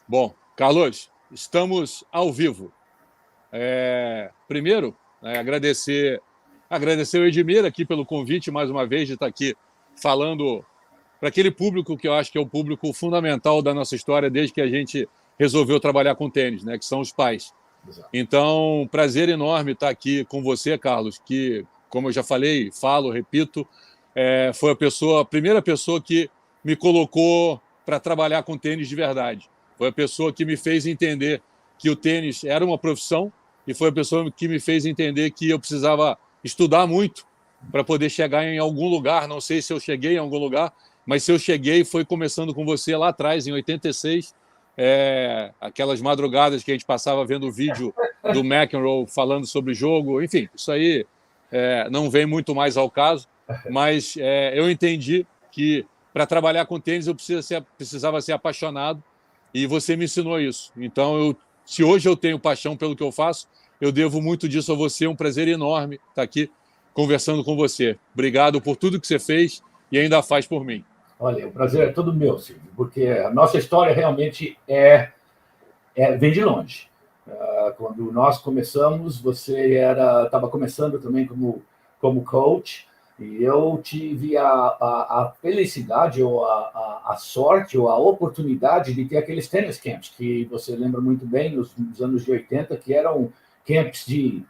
Bom, Carlos, estamos ao vivo. Primeiro, agradecer o Edmir aqui pelo convite, mais uma vez, de estar aqui falando para aquele público que eu acho que é o público fundamental da nossa história desde que a gente resolveu trabalhar com tênis, né, que são os pais. Exato. Então, prazer enorme estar aqui com você, Carlos, que, como eu já falei, repito, foi a primeira pessoa que me colocou para trabalhar com tênis de verdade. Foi a pessoa que me fez entender que o tênis era uma profissão e foi a pessoa que me fez entender que eu precisava estudar muito para poder chegar em algum lugar. Não sei se eu cheguei em algum lugar, mas se eu cheguei, foi começando com você lá atrás, em 86, aquelas madrugadas que a gente passava vendo o vídeo do McEnroe falando sobre o jogo. Enfim, isso aí não vem muito mais ao caso, mas eu entendi que para trabalhar com tênis eu precisava ser apaixonado e você me ensinou isso. Então, se hoje eu tenho paixão pelo que eu faço, eu devo muito disso a você. É um prazer enorme estar aqui conversando com você. Obrigado por tudo que você fez e ainda faz por mim. Olha, o prazer é todo meu, Silvio, porque a nossa história realmente vem de longe. Quando nós começamos, você estava começando também como coach, e eu tive a felicidade, ou a sorte, ou a oportunidade de ter aqueles tennis camps, que você lembra muito bem, nos anos de 80, que eram camps de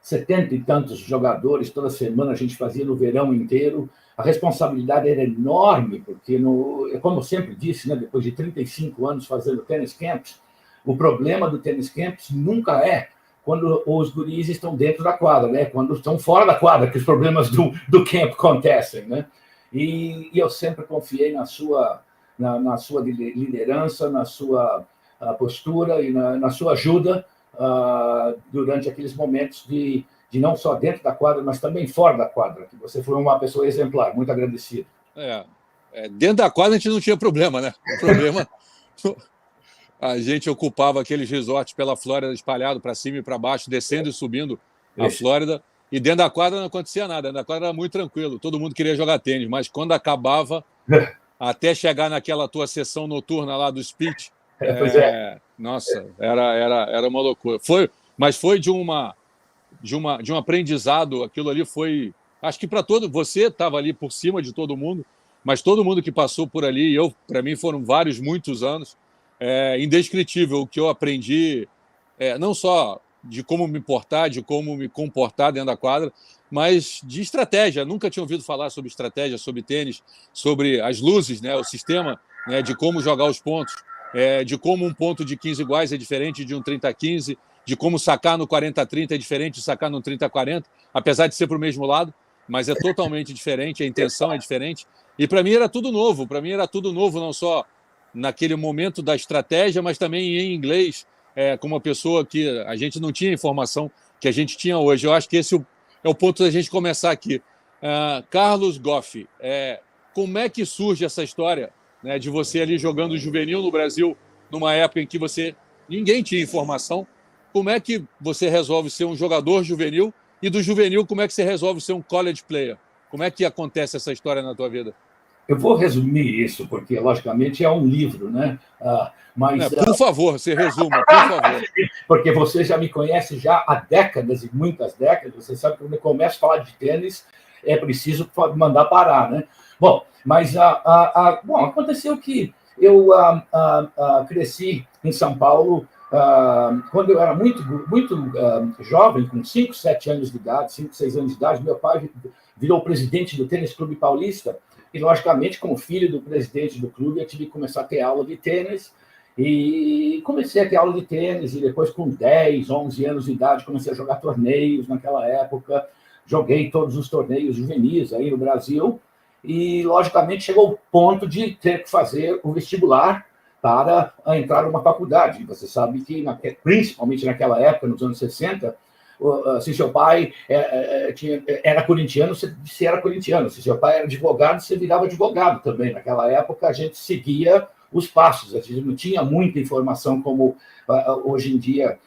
70 e tantos jogadores, toda semana a gente fazia no verão inteiro. A responsabilidade era enorme, porque, como eu sempre disse, né, depois de 35 anos fazendo tennis camps, o problema do tennis camps nunca é quando os guris estão dentro da quadra, né? Quando estão fora da quadra, que os problemas do camp acontecem, né? E eu sempre confiei na sua liderança, na sua postura e na sua ajuda durante aqueles momentos de não só dentro da quadra, mas também fora da quadra, que você foi uma pessoa exemplar, muito agradecido. Dentro da quadra a gente não tinha problema, né? O problema... A gente ocupava aqueles resorts pela Flórida, espalhado para cima e para baixo, descendo e subindo a Flórida. E dentro da quadra não acontecia nada. Dentro da quadra era muito tranquilo. Todo mundo queria jogar tênis. Mas quando acabava, até chegar naquela tua sessão noturna lá do speech, nossa, era uma loucura. Mas foi de um aprendizado. Aquilo ali foi... Acho que para todo... Você estava ali por cima de todo mundo, mas todo mundo que passou por ali, para mim foram muitos anos, indescritível o que eu aprendi, não só de como me portar, de como me comportar dentro da quadra, mas de estratégia. Nunca tinha ouvido falar sobre estratégia, sobre tênis, sobre as luzes, né, o sistema, né, de como jogar os pontos, de como um ponto de 15 iguais é diferente de um 30-15, de como sacar no 40-30 é diferente de sacar no 30-40, apesar de ser para o mesmo lado, mas é totalmente diferente, a intenção é diferente. E para mim era tudo novo, não só naquele momento da estratégia, mas também em inglês, com uma pessoa que a gente não tinha informação que a gente tinha hoje. Eu acho que esse é o ponto da gente começar aqui. Carlos Goff, como é que surge essa história, né, de você ali jogando juvenil no Brasil, numa época em que ninguém tinha informação? Como é que você resolve ser um jogador juvenil? E do juvenil, como é que você resolve ser um college player? Como é que acontece essa história na tua vida? Eu vou resumir isso, porque, logicamente, é um livro, né? Por favor, você resuma, por favor. Porque você já me conhece já há décadas e muitas décadas. Você sabe que quando eu começo a falar de tênis, é preciso mandar parar, né? Bom, mas aconteceu que eu cresci em São Paulo quando eu era muito jovem, com 5, 7 anos de idade, 5, 6 anos de idade. Meu pai virou presidente do Tênis Clube Paulista. E, logicamente, como filho do presidente do clube, eu tive que começar a ter aula de tênis. E comecei a ter aula de tênis, e depois, com 10, 11 anos de idade, comecei a jogar torneios naquela época. Joguei todos os torneios juvenis aí no Brasil. E, logicamente, chegou o ponto de ter que fazer o vestibular para entrar numa faculdade. Você sabe que, principalmente naquela época, nos anos 60, se seu pai era corintiano, você era corintiano. Se seu pai era advogado, você virava advogado também. Naquela época, a gente seguia os passos. A gente não tinha muita informação como hoje em dia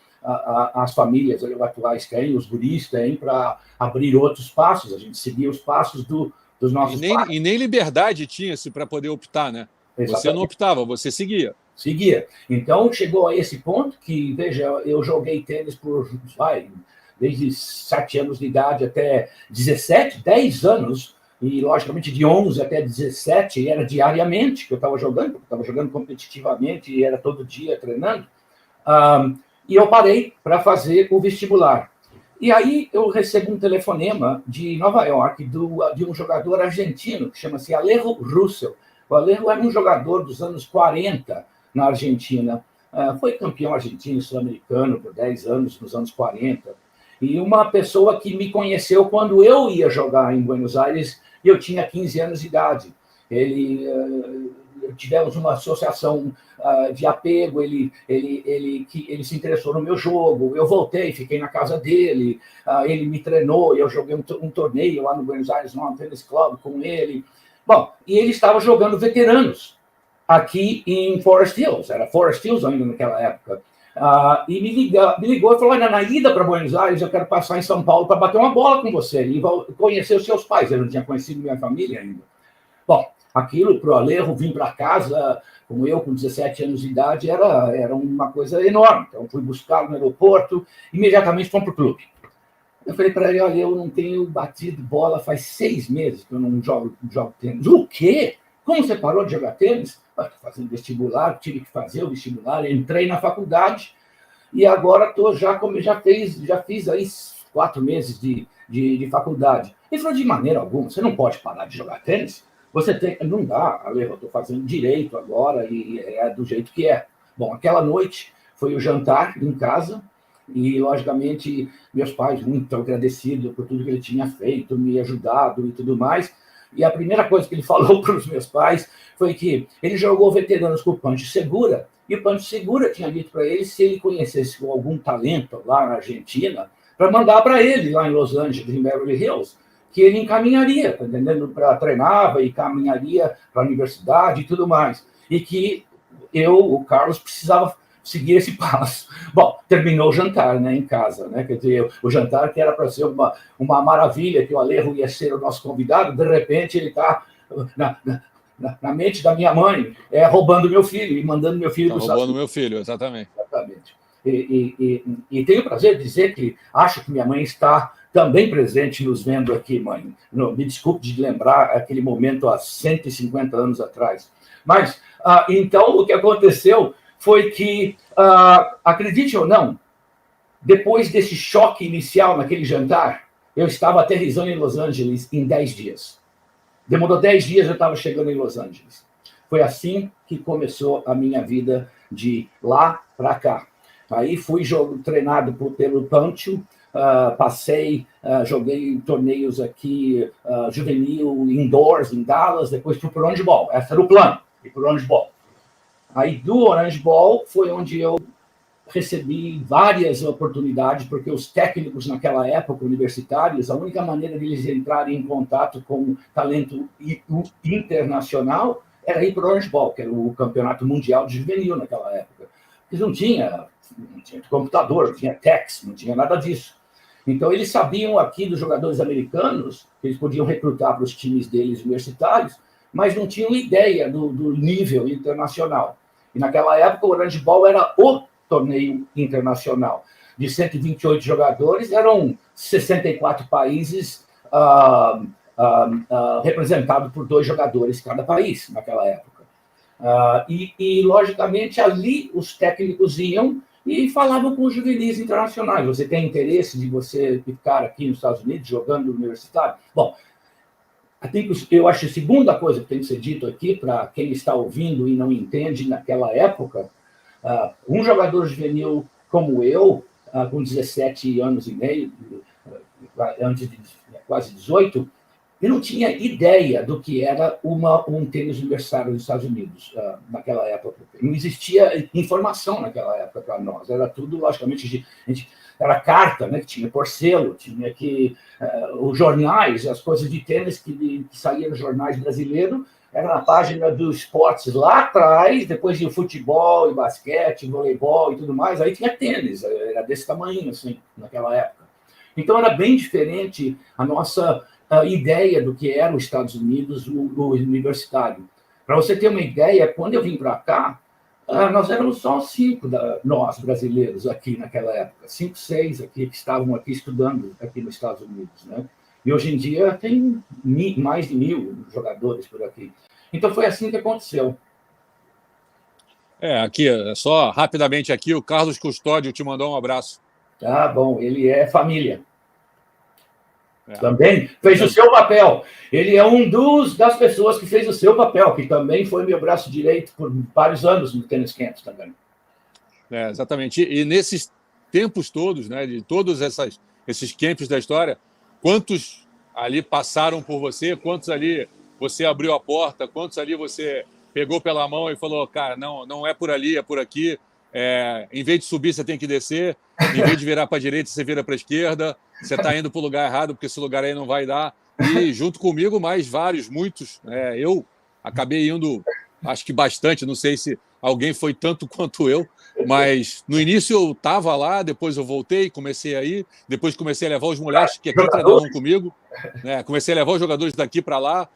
as famílias atuais têm, os guris têm, para abrir outros passos. A gente seguia os passos dos nossos pais. E nem liberdade tinha-se para poder optar, né? Exatamente. Você não optava, você seguia. seguia. Então, chegou a esse ponto que, veja, eu joguei tênis desde 7 anos de idade até 17, 10 anos, e, logicamente, de 11 até 17 era diariamente que eu estava jogando competitivamente e era todo dia treinando. E eu parei para fazer o vestibular. E aí eu recebo um telefonema de Nova York de um jogador argentino que chama-se Alejo Russell. O Alejo era um jogador dos anos 40 na Argentina. Foi campeão argentino e sul-americano por 10 anos, nos anos 40. E uma pessoa que me conheceu quando eu ia jogar em Buenos Aires e eu tinha 15 anos de idade. Tivemos uma associação de apego, ele se interessou no meu jogo, eu voltei, fiquei na casa dele, ele me treinou, eu joguei um torneio lá no Buenos Aires Lawn Tennis Club com ele. Bom, e ele estava jogando veteranos aqui em Forest Hills, era Forest Hills ainda naquela época. E me ligou e falou, olha, na ida para Buenos Aires, eu quero passar em São Paulo para bater uma bola com você e conhecer os seus pais. Eu não tinha conhecido minha família ainda. Bom, aquilo para o Alejo vir para casa, como eu, com 17 anos de idade, era uma coisa enorme. Então, fui buscá-lo no aeroporto, imediatamente fomos para o clube. Eu falei para ele, olha, eu não tenho batido bola faz 6 meses que eu não jogo tênis. O quê? Como você parou de jogar tênis? Estou fazendo vestibular, tive que fazer o vestibular, entrei na faculdade e agora já fiz aí 4 meses de faculdade. Ele falou, de maneira alguma, você não pode parar de jogar tênis? Não dá, eu estou fazendo direito agora e é do jeito que é. Bom, aquela noite foi o jantar em casa e, logicamente, meus pais muito agradecidos por tudo que ele tinha feito, me ajudado e tudo mais. E a primeira coisa que ele falou para os meus pais foi que ele jogou veteranos com o Pancho Segura e o Pancho Segura tinha dito para ele se ele conhecesse algum talento lá na Argentina para mandar para ele lá em Los Angeles, em Beverly Hills, que ele encaminharia, tá entendendo? Treinava e caminharia para a universidade e tudo mais. E que o Carlos, precisava seguir esse passo. Bom, terminou o jantar, né, em casa, né? Quer dizer, o jantar que era para ser uma maravilha, que o Alejo ia ser o nosso convidado, de repente ele está na mente da minha mãe, roubando meu filho e mandando meu filho... Roubando meu filho, exatamente. Exatamente. E tenho o prazer de dizer que acho que minha mãe está também presente nos vendo aqui, mãe. Me desculpe de lembrar aquele momento há 150 anos atrás. Mas, então, o que aconteceu foi que, acredite ou não, depois desse choque inicial naquele jantar, eu estava aterrissando em Los Angeles em 10 dias. Demorou 10 dias, eu estava chegando em Los Angeles. Foi assim que começou a minha vida de lá para cá. Aí fui treinado pelo Pancho, joguei torneios aqui, juvenil, indoors, em Dallas, depois fui para o Orange Ball. Esse era o plano, ir para o Orange Ball. Aí do Orange Ball foi onde eu recebi várias oportunidades, porque os técnicos naquela época, universitários, a única maneira de eles entrarem em contato com talento internacional era ir para o Orange Ball, que era o campeonato mundial de juvenil naquela época. Eles não tinha computador, não tinha text, não tinha nada disso. Então, eles sabiam aqui dos jogadores americanos, que eles podiam recrutar para os times deles universitários, mas não tinham ideia do nível internacional. E naquela época, o Orange Ball era o torneio internacional. De 128 jogadores, eram 64 países representados por 2 jogadores cada país, naquela época. Logicamente, ali os técnicos iam e falavam com os juvenis internacionais. Você tem interesse de você ficar aqui nos Estados Unidos jogando universitário? Bom, eu acho que a segunda coisa que tem que ser dito aqui, para quem está ouvindo e não entende, naquela época, um jogador juvenil como eu, com 17 anos e meio, antes de quase 18, eu não tinha ideia do que era um tênis universitário nos Estados Unidos naquela época. Não existia informação naquela época para nós. Era tudo, logicamente, era carta, né, que tinha por selo, tinha os jornais, as coisas de tênis que saíam nos jornais brasileiros, era na página dos esportes lá atrás, depois ia o futebol e basquete, voleibol e tudo mais, aí tinha tênis, era desse tamanho, assim, naquela época. Então, era bem diferente a nossa ideia do que era os Estados Unidos, o universitário. Para você ter uma ideia, quando eu vim para cá, Nós éramos só 5, nós brasileiros aqui naquela época, 5, 6 aqui que estavam aqui estudando aqui nos Estados Unidos, né? E hoje em dia tem mais de 1.000 jogadores por aqui. Então foi assim que aconteceu. Aqui, só rapidamente aqui, o Carlos Custódio te mandou um abraço. Bom, ele é família. Também fez o seu papel. Ele é das pessoas que fez o seu papel, que também foi meu braço direito por vários anos no Tennis Camps também. Exatamente. E nesses tempos todos, né, de todos esses camps da história, quantos ali passaram por você, quantos ali você abriu a porta, quantos ali você pegou pela mão e falou, cara, não é por ali, é por aqui. Em vez de subir, você tem que descer. Em vez de virar para a direita, você vira para a esquerda. Você está indo para o lugar errado, porque esse lugar aí não vai dar. E junto comigo, mais vários, muitos. Eu acabei indo, acho que bastante. Não sei se alguém foi tanto quanto eu. Mas no início eu estava lá, depois eu voltei, comecei a ir. Depois comecei a levar os moleques que aqui treinavam comigo. Comecei a levar os jogadores daqui para lá.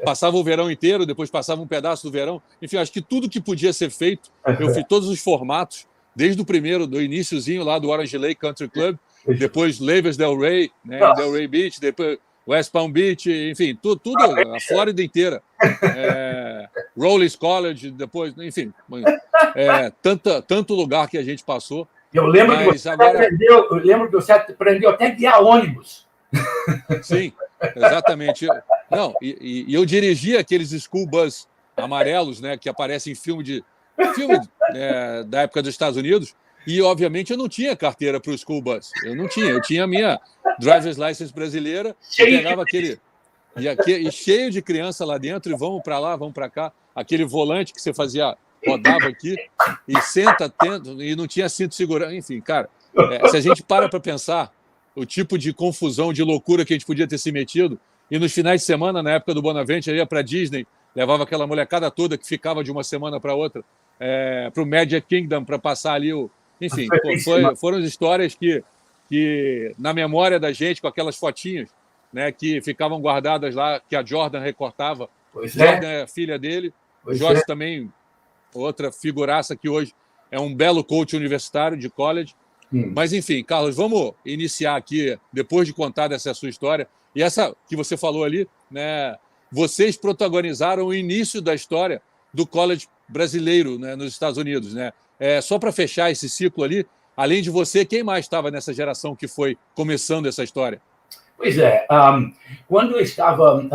Passava o verão inteiro, depois passava um pedaço do verão. Enfim, acho que tudo que podia ser feito, eu fiz todos os formatos, desde o primeiro, do iniciozinho lá do Orange Lake Country Club, depois Lavers Del Rey, né, Del Rey Beach, depois West Palm Beach, enfim, tudo a Flórida inteira. Rollins College, depois, enfim, tanto lugar que a gente passou. Eu lembro que você aprendeu até a guiar ônibus. Sim, exatamente. E eu dirigia aqueles school bus amarelos, né, que aparecem em filme da época dos Estados Unidos, e obviamente eu não tinha carteira para o school bus. Eu tinha a minha driver's license brasileira, eu pegava e cheio de criança lá dentro, e vamos para lá, vamos para cá, aquele volante que você rodava aqui, e senta, e não tinha cinto de segurança, enfim, cara, se a gente para pensar o tipo de confusão, de loucura que a gente podia ter se metido, e nos finais de semana, na época do Bonaventure, ia para Disney, levava aquela molecada toda que ficava de uma semana para outra para o Magic Kingdom, para passar ali Enfim, foram histórias que, na memória da gente, com aquelas fotinhas, né, que ficavam guardadas lá, que a Jordan recortava. Jordan é a filha dele, Jorge também, outra figuraça que hoje é um belo coach universitário de college. Mas, enfim, Carlos, vamos iniciar aqui, depois de contar dessa sua história. E essa que você falou ali, né? Vocês protagonizaram o início da história do college brasileiro, né, nos Estados Unidos, né? Só para fechar esse ciclo ali, além de você, quem mais estava nessa geração que foi começando essa história? Pois é. Quando eu estava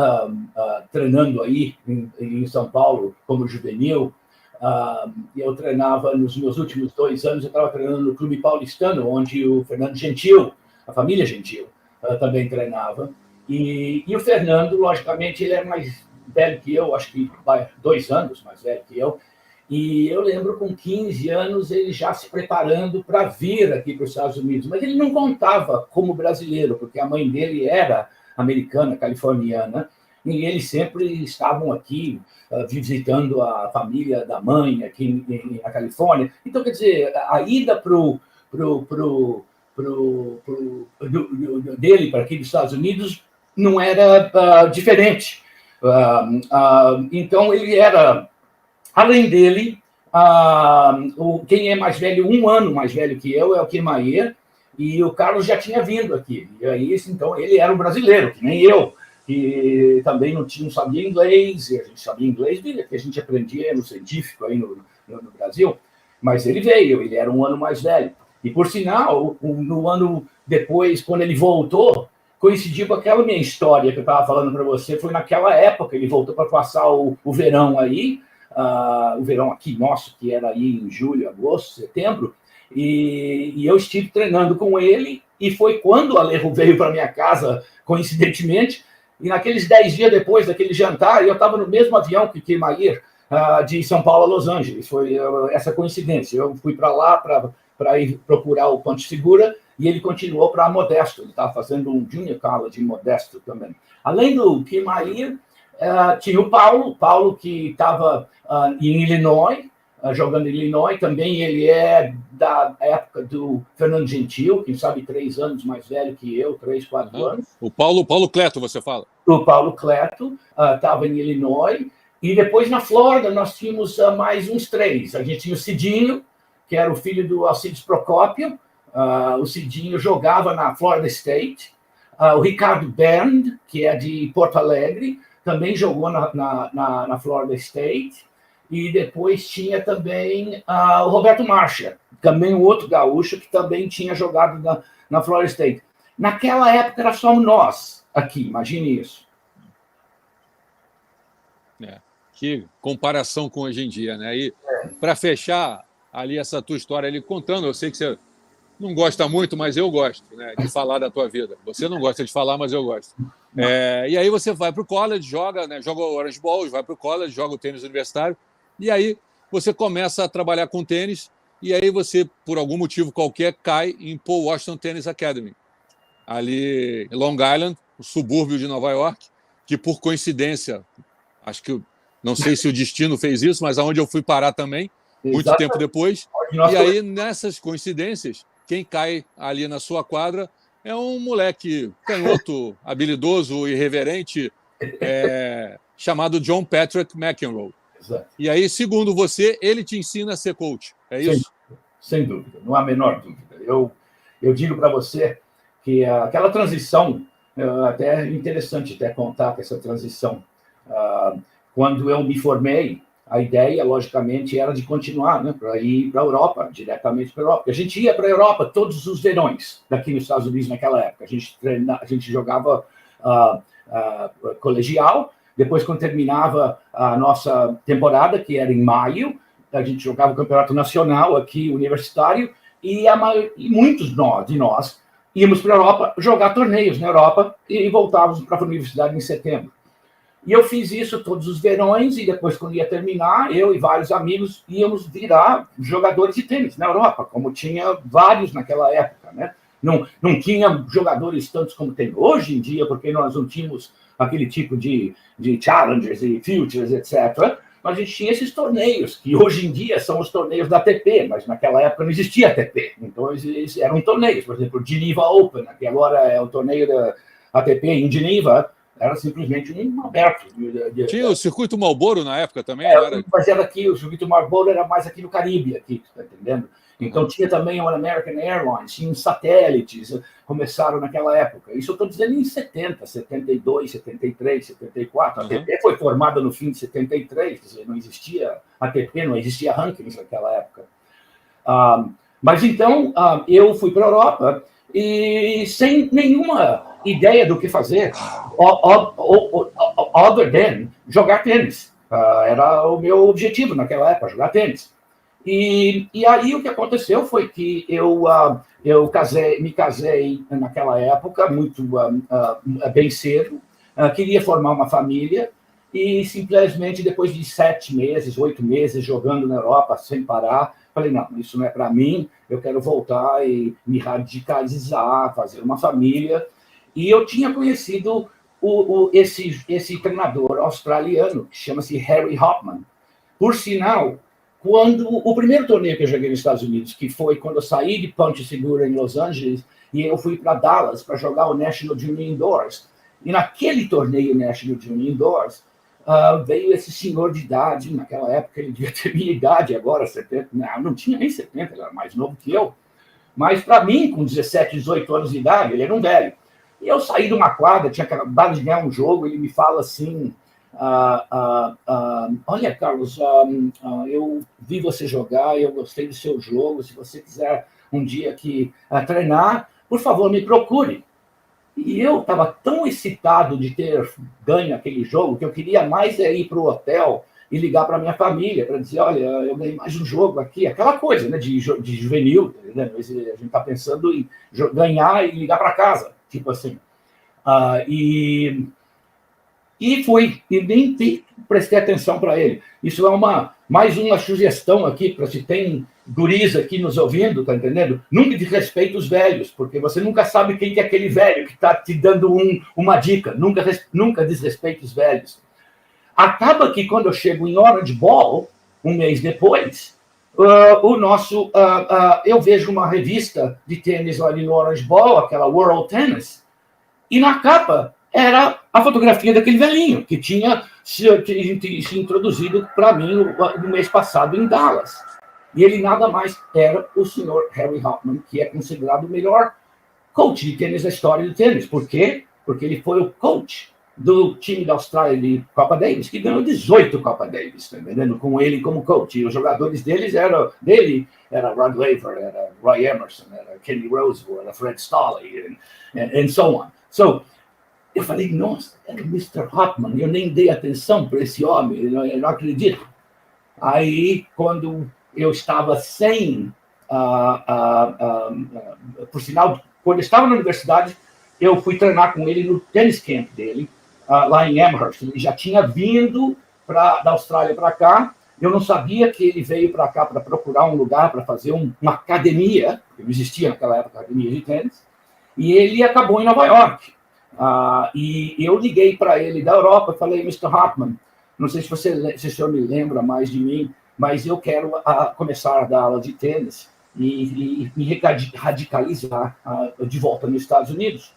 treinando aí em São Paulo, como juvenil, eu treinava nos meus últimos 2 anos, eu estava treinando no Clube Paulistano, onde o Fernando Gentil, a família Gentil, também treinava. E o Fernando, logicamente, ele é mais velho que eu, acho que 2 anos mais velho que eu. E eu lembro, com 15 anos, ele já se preparando para vir aqui para os Estados Unidos. Mas ele não contava como brasileiro, porque a mãe dele era americana, californiana, e eles sempre estavam aqui visitando a família da mãe aqui na Califórnia. Então, quer dizer, a ida dele para aqui dos Estados Unidos não era diferente. Então, ele era, além dele, quem é mais velho, 1 ano mais velho que eu, é o Kemair, e o Carlos já tinha vindo aqui. E aí, então, ele era um brasileiro, que nem eu, que também não sabia inglês, e a gente sabia inglês, que a gente aprendia no científico aí no Brasil, mas ele veio, ele era 1 ano mais velho. E, por sinal, no ano depois, quando ele voltou, coincidiu com aquela minha história que eu estava falando para você, foi naquela época, ele voltou para passar o verão aí, o verão aqui nosso, que era aí em julho, agosto, setembro, e eu estive treinando com ele, e foi quando o Alejo veio para minha casa, coincidentemente, e naqueles 10 dias depois daquele jantar, eu estava no mesmo avião que Kemair, de São Paulo a Los Angeles. Foi essa coincidência. Eu fui para lá para ir procurar o Ponte Segura, e ele continuou para Modesto. Ele estava fazendo um Junior College em Modesto também. Além do Kemair, tinha o Paulo que estava em Illinois, jogando em Illinois. Também ele é da época do Fernando Gentil, quem sabe 3 anos mais velho que eu, 3, 4 anos. O Paulo Cleto, você fala? O Paulo Cleto estava em Illinois. E depois, na Flórida, nós tínhamos mais uns 3. A gente tinha o Cidinho, que era o filho do Alcides Procópio. O Cidinho jogava na Florida State. O Ricardo Bernd, que é de Porto Alegre, também jogou na Florida State. E depois tinha também o Roberto Marcha, também um outro gaúcho que também tinha jogado na Florida State. Naquela época era só nós aqui, imagine isso. Que comparação com hoje em dia, né? E para fechar ali essa tua história ali contando, eu sei que você não gosta muito, mas eu gosto, né, de falar da tua vida. Você não gosta de falar, mas eu gosto. E aí você vai para o college, joga o Orange Bowl, vai para o college, joga o tênis universitário, e aí você começa a trabalhar com tênis, e aí você, por algum motivo qualquer, cai em Paul Washington Tennis Academy, ali em Long Island, o subúrbio de Nova York, que por coincidência, acho que não sei se o destino fez isso, mas aonde eu fui parar também, muito tempo depois. E aí, nessas coincidências, quem cai ali na sua quadra é um moleque canhoto, habilidoso, irreverente, chamado John Patrick McEnroe. Exato. E aí, segundo você, ele te ensina a ser coach, é isso? Sem dúvida, não há a menor dúvida. Eu digo para você que aquela transição, até é interessante até contar que essa transição, quando eu me formei, a ideia, logicamente, era de continuar, né, para ir para a Europa, diretamente para a Europa. A gente ia para a Europa todos os verões, daqui nos Estados Unidos naquela época. A gente jogava colegial, depois, quando terminava a nossa temporada, que era em maio, a gente jogava o campeonato nacional aqui, universitário, e muitos de nós íamos para a Europa jogar torneios na Europa e voltávamos para a universidade em setembro. E eu fiz isso todos os verões, e depois, quando ia terminar, eu e vários amigos íamos virar jogadores de tênis na Europa, como tinha vários naquela época, né? Não tinha jogadores tantos como tem hoje em dia, porque nós não tínhamos aquele tipo de challengers e futures, etc. Mas a gente tinha esses torneios, que hoje em dia são os torneios da ATP, mas naquela época não existia ATP. Então, eram torneios, por exemplo, o Geneva Open, que agora é o torneio da ATP em Geneva, era simplesmente um aberto. Tinha o Circuito Marlboro na época também? Mas era aqui, o Circuito Marlboro era mais aqui no Caribe, aqui, tá entendendo? Então, tinha também o American Airlines, tinha os satélites, começaram naquela época. Isso eu estou dizendo em 70, 72, 73, 74. A ATP foi formada no fim de 73, quer dizer, não existia ATP, não existia rankings naquela época. Mas então, eu fui para a Europa e sem nenhuma ideia do que fazer, other than jogar tênis. Era o meu objetivo naquela época, jogar tênis. E aí o que aconteceu foi que eu me casei naquela época, muito bem cedo, queria formar uma família, e simplesmente depois de 7 meses, 8 meses jogando na Europa sem parar, falei, não, isso não é para mim, eu quero voltar e me radicalizar, fazer uma família. E eu tinha conhecido esse treinador australiano, que chama-se Harry Hopman. Por sinal, quando o primeiro torneio que eu joguei nos Estados Unidos, que foi quando eu saí de Ponte Segura em Los Angeles, e eu fui para Dallas para jogar o National Junior Indoors. E naquele torneio National Junior Indoors, veio esse senhor de idade, naquela época ele devia ter minha idade, agora 70, não tinha nem 70, ele era mais novo que eu. Mas para mim, com 17, 18 anos de idade, ele era um velho. E eu saí de uma quadra, tinha acabado de ganhar um jogo, ele me fala assim, olha, Carlos, eu vi você jogar, eu gostei do seu jogo, se você quiser um dia aqui treinar, por favor, me procure. E eu estava tão excitado de ter ganho aquele jogo, que eu queria mais ir para o hotel e ligar para minha família, para dizer, olha, eu ganhei mais um jogo aqui, aquela coisa, né, de juvenil, né? A gente está pensando em ganhar e ligar para casa, tipo assim. E fui, e nem prestei atenção para ele. Isso é mais uma sugestão aqui, para se tem guris aqui nos ouvindo, tá entendendo? Nunca desrespeite os velhos, porque você nunca sabe quem que é aquele velho que está te dando uma dica. Nunca desrespeite os velhos. Acaba que quando eu chego em Orange Bowl, um mês depois, eu vejo uma revista de tênis ali no Orange Bowl, aquela World Tennis, e na capa era a fotografia daquele velhinho, que tinha se introduzido para mim no mês passado em Dallas. E ele nada mais era o senhor Harry Hopman, que é considerado o melhor coach de tênis da história do tênis. Por quê? Porque ele foi o coach do time da Austrália de Copa Davis, que ganhou 18 Copa Davis, tá entendendo? Com ele como coach. E os jogadores era Rod Laver, era Roy Emerson, era Kenny Roosevelt, era Fred Stolle, and so on. So, eu falei, nossa, era o Mr. Hopman, eu nem dei atenção para esse homem, eu não acredito. Aí, quando eu estava sem, por sinal, quando eu estava na universidade, eu fui treinar com ele no tennis camp dele, lá em Amherst. Ele já tinha vindo da Austrália para cá. Eu não sabia que ele veio para cá para procurar um lugar para fazer uma academia, porque não existia naquela época academia de tênis, e ele acabou em Nova York. E eu liguei para ele da Europa e falei, Mr. Hopman, não sei se o senhor me lembra mais de mim, mas eu quero começar a dar aula de tênis e me radicalizar de volta nos Estados Unidos.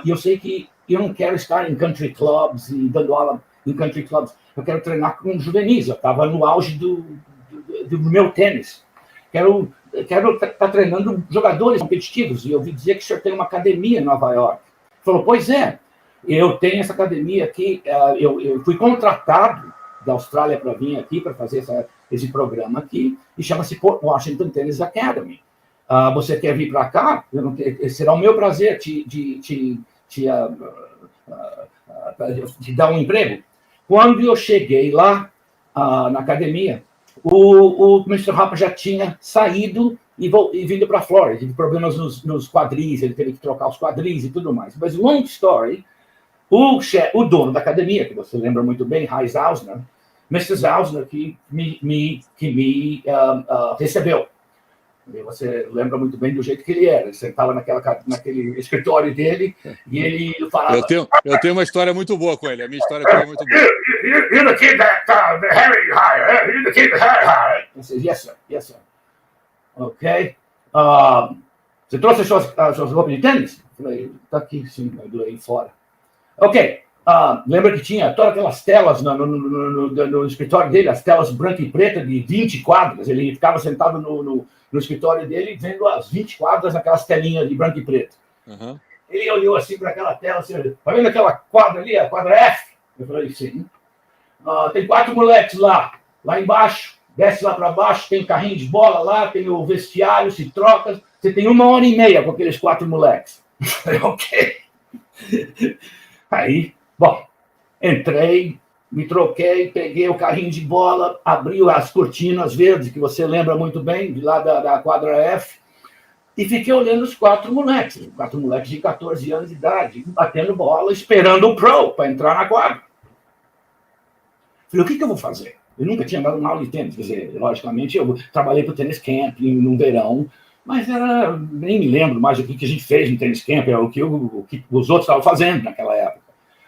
E eu sei que eu não quero estar em country clubs e dando aula em country clubs. Eu quero treinar com juvenis. Eu estava no auge do meu tênis. Quero estar treinando jogadores competitivos. E eu ouvi dizer que o senhor tem uma academia em Nova York. Ele falou, pois é, eu tenho essa academia aqui. Eu fui contratado da Austrália para vir aqui, para fazer esse programa aqui, e chama-se Washington Tennis Academy. Você quer vir para cá? Será o meu prazer te dar um emprego. Quando eu cheguei lá na academia, o Mr. Hopman já tinha saído e vindo para a Flórida. Teve problemas nos quadris, ele teve que trocar os quadris e tudo mais. Mas, long story, o dono da academia, que você lembra muito bem, Heinz Zausner, Mr. Zausner, que me recebeu. E você lembra muito bem do jeito que ele era. Ele sentava naquele escritório dele e ele falava... Eu tenho uma história muito boa com ele. A minha história é muito boa. You're the kid that Harry hired. You're the kid that Harry hired. I said, yes, sir. Yes, sir. Ok. Você trouxe as suas roupas de tênis? Eu falei, tá aqui, sim. Eu doei fora. Ok. Lembra que tinha todas aquelas telas no escritório dele, as telas branca e preta de 20 quadras. Ele ficava sentado no escritório dele vendo as 20 quadras naquelas telinhas de branco e preto. Uhum. Ele olhou assim para aquela tela, assim, tá vendo aquela quadra ali, a quadra F? Eu falei, sim. Tem 4 moleques lá embaixo, desce lá para baixo, tem carrinho de bola lá, tem o vestiário, se troca. Você tem 1h30 com aqueles 4 moleques. Eu falei, ok. Aí, bom, entrei, me troquei, peguei o carrinho de bola, abri as cortinas verdes, que você lembra muito bem, de lá da quadra F, e fiquei olhando os 4 moleques de 14 anos de idade, batendo bola, esperando o pro para entrar na quadra. Falei, o que eu vou fazer? Eu nunca tinha dado uma aula de tênis, quer dizer, logicamente, eu trabalhei para o tênis camp no verão, mas nem me lembro mais o que a gente fez no tênis camp, o que os outros estavam fazendo naquela época.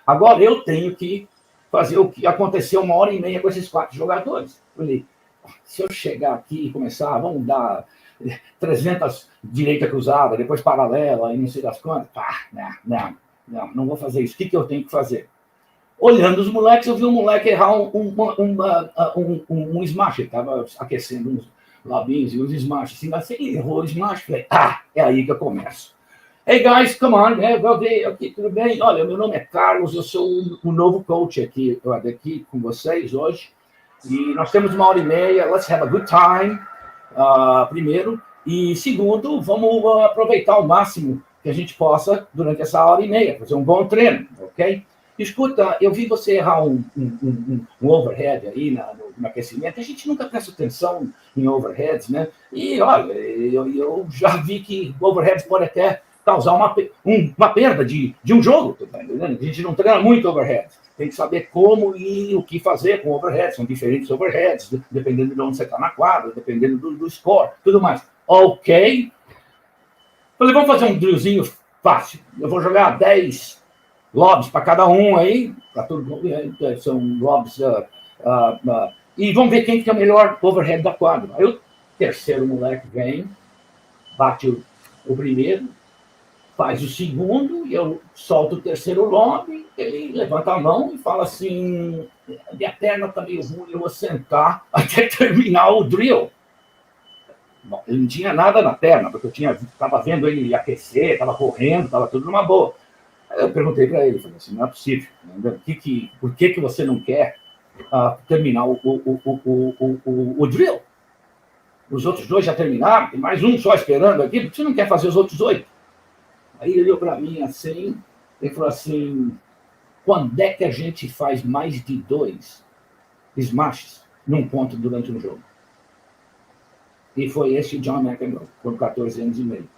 Agora eu tenho que fazer o que aconteceu 1h30 com esses 4 jogadores. Falei, se eu chegar aqui e começar, vamos dar 300 direita cruzada, depois paralela, e não sei das quantas. Não vou fazer isso. O que eu tenho que fazer? Olhando os moleques, eu vi um moleque errar um smash. Ele estava aquecendo uns labinhos e uns smash. Assim, ele errou o smash. Falei, é aí que eu começo. Hey guys, come on, okay, tudo bem? Olha, meu nome é Carlos, eu sou o novo coach aqui com vocês hoje. E nós temos 1h30, let's have a good time, primeiro. E segundo, vamos aproveitar ao máximo que a gente possa durante essa 1h30, fazer um bom treino, ok? Escuta, eu vi você errar um overhead aí no aquecimento. A gente nunca presta atenção em overheads, né? E olha, eu já vi que overheads pode até causar uma perda de um jogo. Tá entendendo? A gente não treina muito overheads. Tem que saber como e o que fazer com overheads. São diferentes overheads, dependendo de onde você está na quadra, dependendo do score, tudo mais. Ok. Falei, vamos fazer um drillzinho fácil. Eu vou jogar 10 lobs para cada um aí. Para tudo, são lobs. E vamos ver quem que é o melhor overhead da quadra. Aí o terceiro moleque vem, bate o primeiro, faz o segundo, eu solto o terceiro lobby, ele levanta a mão e fala assim, minha perna está meio ruim, eu vou sentar até terminar o drill. Bom, ele não tinha nada na perna, porque eu estava vendo ele aquecer, estava correndo, estava tudo numa boa. Aí eu perguntei para ele, falei assim, não é possível, por que você não quer terminar o drill? Os outros 2 já terminaram, tem mais um só esperando aqui, por que você não quer fazer os outros 8? Aí ele olhou para mim assim, ele falou assim, quando é que a gente faz mais de 2 smashes num ponto durante um jogo? E foi esse John McEnroe, com 14 anos e meio.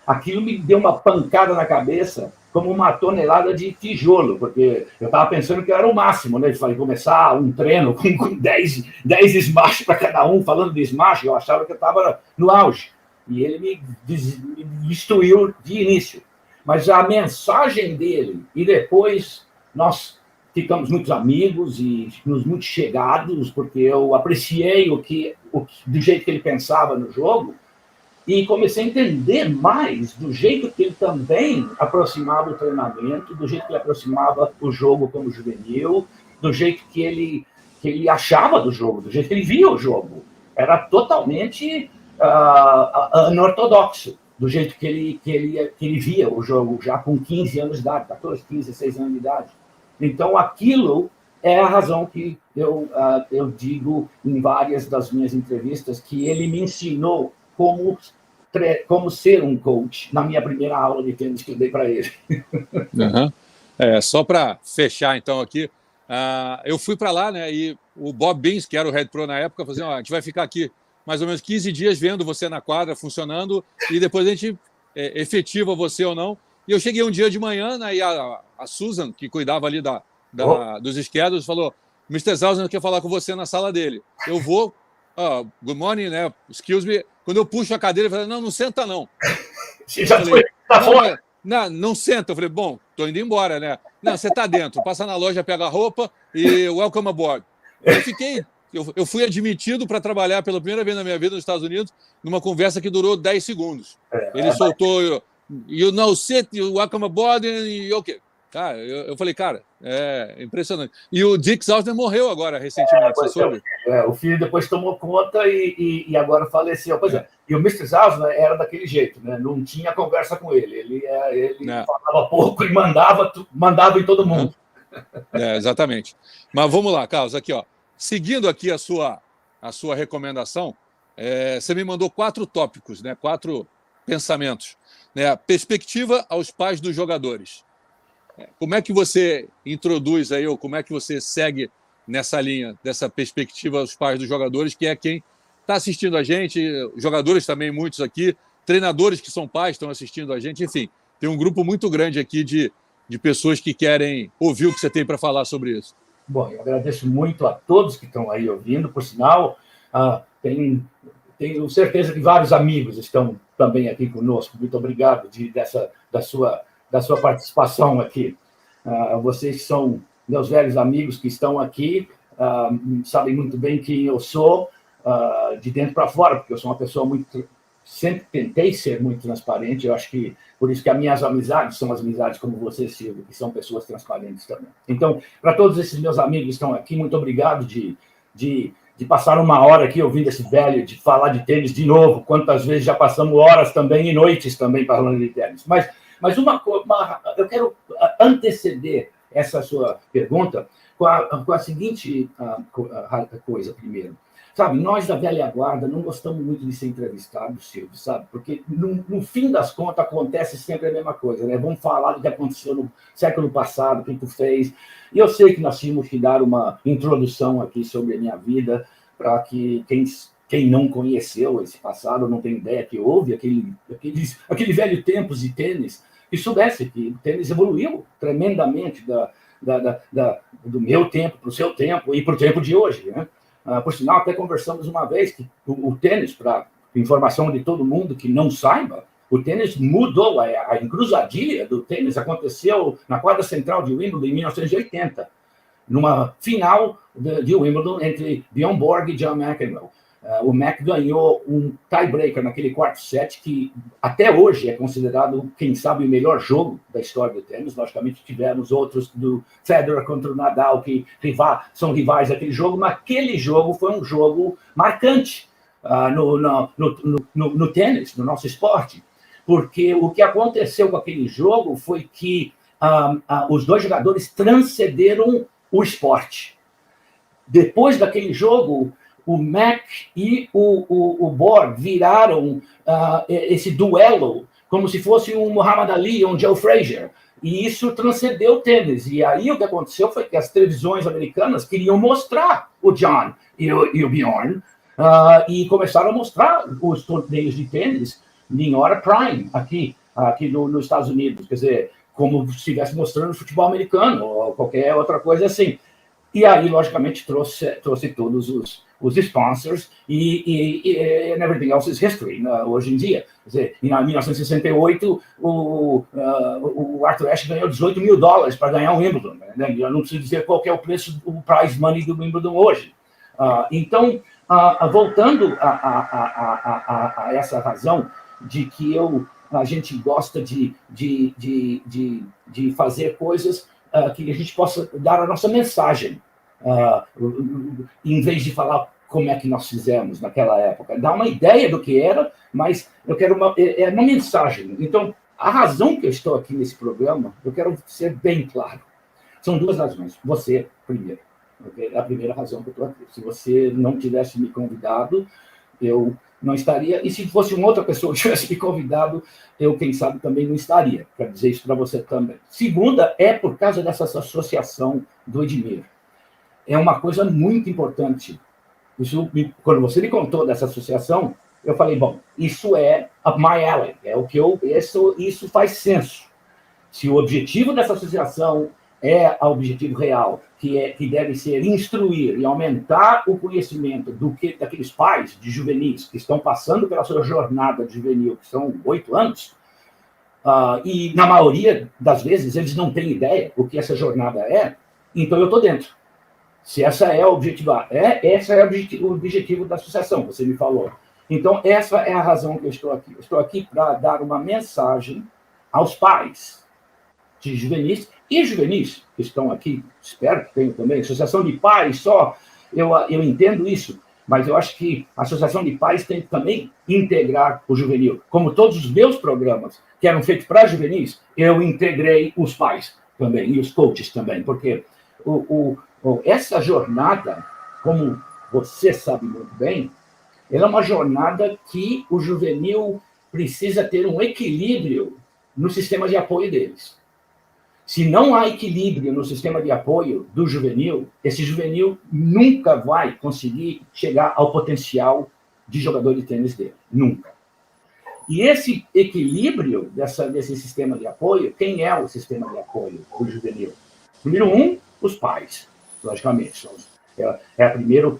Aquilo me deu uma pancada na cabeça, como uma tonelada de tijolo, porque eu estava pensando que era o máximo, né? De começar um treino com 10 smash para cada um, falando de smash, eu achava que eu estava no auge. E ele me destruiu de início. Mas a mensagem dele, e depois nós ficamos muitos amigos e ficamos muito chegados, porque eu apreciei do jeito que ele pensava no jogo, e comecei a entender mais do jeito que ele também aproximava o treinamento, do jeito que ele aproximava o jogo como juvenil, do jeito que ele achava do jogo, do jeito que ele via o jogo. Era totalmente anortodoxo, do jeito que ele via o jogo, já com 15 anos de idade, 14, 15, 16 anos de idade. Então, aquilo é a razão que eu digo em várias das minhas entrevistas que ele me ensinou como ser um coach na minha primeira aula de tênis que eu dei para ele. Uhum. Só para fechar, então, aqui, eu fui para lá, né, e o Bob Beans, que era o head pro na época, falou assim, a gente vai ficar aqui mais ou menos 15 dias vendo você na quadra, funcionando, e depois a gente efetiva você ou não. E eu cheguei um dia de manhã, né, e a Susan, que cuidava ali dos schedules, falou, Mr. Zausner quer falar com você na sala dele. Eu vou, good morning, né, excuse me. Quando eu puxo a cadeira, ele fala, não senta não. Você já falei, tá fora. Não senta. Eu falei, bom, tô indo embora, né? Não, você tá dentro, passa na loja, pega a roupa e welcome aboard. Eu fui admitido para trabalhar pela primeira vez na minha vida nos Estados Unidos numa conversa que durou 10 segundos. Ele soltou, you know, sit, you welcome aboard, e ok. Cara, eu falei, cara, é impressionante. E o Dick Zausner morreu agora, recentemente, você soube? O filho depois tomou conta e agora faleceu. Pois é. E o Mr. Zausner era daquele jeito, né? Não tinha conversa com ele. Ele falava pouco e mandava em todo mundo. Exatamente. Mas vamos lá, Carlos, aqui, ó. Seguindo aqui a sua recomendação, você me mandou 4 tópicos, né? 4 pensamentos. Né? Perspectiva aos pais dos jogadores. Como é que você introduz aí, ou como é que você segue nessa linha, dessa perspectiva aos pais dos jogadores, que é quem está assistindo a gente, jogadores também, muitos aqui, treinadores que são pais estão assistindo a gente, enfim, tem um grupo muito grande aqui de pessoas que querem ouvir o que você tem para falar sobre isso. Bom, eu agradeço muito a todos que estão aí ouvindo, por sinal, tenho certeza que vários amigos estão também aqui conosco, muito obrigado da sua participação aqui. Vocês que são meus velhos amigos que estão aqui, sabem muito bem quem eu sou, de dentro para fora, porque eu sou uma pessoa sempre tentei ser muito transparente, eu acho que por isso que as minhas amizades são as amizades como você, Silvio, que são pessoas transparentes também. Então, para todos esses meus amigos que estão aqui, muito obrigado de passar uma hora aqui ouvindo esse velho, de falar de tênis de novo, quantas vezes já passamos horas também e noites também falando de tênis. Mas eu quero anteceder essa sua pergunta com a seguinte coisa primeiro. Sabe, nós da velha guarda não gostamos muito de ser entrevistados, Silvio, sabe? Porque no fim das contas acontece sempre a mesma coisa, né? Vamos falar do que aconteceu no século passado, o que tu fez. E eu sei que nós tínhamos que dar uma introdução aqui sobre a minha vida para que quem não conheceu esse passado, não tem ideia que houve aquele velho tempos de tênis, que soubesse que o tênis evoluiu tremendamente do meu tempo para o seu tempo e para o tempo de hoje, né? Por sinal, até conversamos uma vez que o tênis, para informação de todo mundo que não saiba, o tênis mudou, a encruzadilha do tênis aconteceu na quadra central de Wimbledon em 1980, numa final de Wimbledon entre Bjorn Borg e John McEnroe. O Mac ganhou um tiebreaker naquele quarto set, que até hoje é considerado, quem sabe, o melhor jogo da história do tênis. Logicamente, tivemos outros do Federer contra o Nadal, que são rivais daquele jogo, mas aquele jogo foi um jogo marcante no tênis, no nosso esporte, porque o que aconteceu com aquele jogo foi que os dois jogadores transcenderam o esporte. Depois daquele jogo, o Mac e o Borg viraram esse duelo como se fosse um Muhammad Ali ou um Joe Frazier. E isso transcendeu o tênis. E aí o que aconteceu foi que as televisões americanas queriam mostrar o John e o Bjorn e começaram a mostrar os torneios de tênis em hora prime aqui nos Estados Unidos. Quer dizer, como se estivesse mostrando futebol americano ou qualquer outra coisa assim. E aí, logicamente, trouxe todos os sponsors e everything else is history, hoje em dia. Quer dizer, em 1968, o Arthur Ashe ganhou $18 mil para ganhar o Wimbledon. Né? Eu não preciso dizer qual que é o preço, o prize money do Wimbledon hoje. Então, voltando a essa razão de que a gente gosta de fazer coisas que a gente possa dar a nossa mensagem, em vez de falar como é que nós fizemos naquela época. Dá uma ideia do que era, mas eu quero uma mensagem. Então, a razão que eu estou aqui nesse programa, eu quero ser bem claro. São duas razões. Você, primeiro. Okay? É a primeira razão que eu estou aqui. Se você não tivesse me convidado, eu não estaria. E se fosse uma outra pessoa que tivesse me convidado, eu, quem sabe, também não estaria. Quero dizer isso para você também. Segunda, é por causa dessa associação do Edmir. É uma coisa muito importante. Quando você me contou dessa associação, eu falei, bom, isso é up my alley, é o que isso faz senso. Se o objetivo dessa associação é o objetivo real, que deve ser instruir e aumentar o conhecimento daqueles pais de juvenis que estão passando pela sua jornada de juvenil, que são 8 anos, e na maioria das vezes eles não têm ideia o que essa jornada é, então eu estou dentro. Se essa é o objetivo, esse é o objetivo da associação, você me falou. Então, essa é a razão que eu estou aqui. Eu estou aqui para dar uma mensagem aos pais de juvenis e juvenis que estão aqui, espero que tenham também, associação de pais só, eu entendo isso, mas eu acho que a associação de pais tem que também integrar o juvenil. Como todos os meus programas que eram feitos para juvenis, eu integrei os pais também, e os coaches também, porque essa jornada, como você sabe muito bem, ela é uma jornada que o juvenil precisa ter um equilíbrio no sistema de apoio deles. Se não há equilíbrio no sistema de apoio do juvenil, esse juvenil nunca vai conseguir chegar ao potencial de jogador de tênis dele. Nunca. E esse equilíbrio desse sistema de apoio, quem é o sistema de apoio do juvenil? Número 1, os pais, logicamente. É a primeira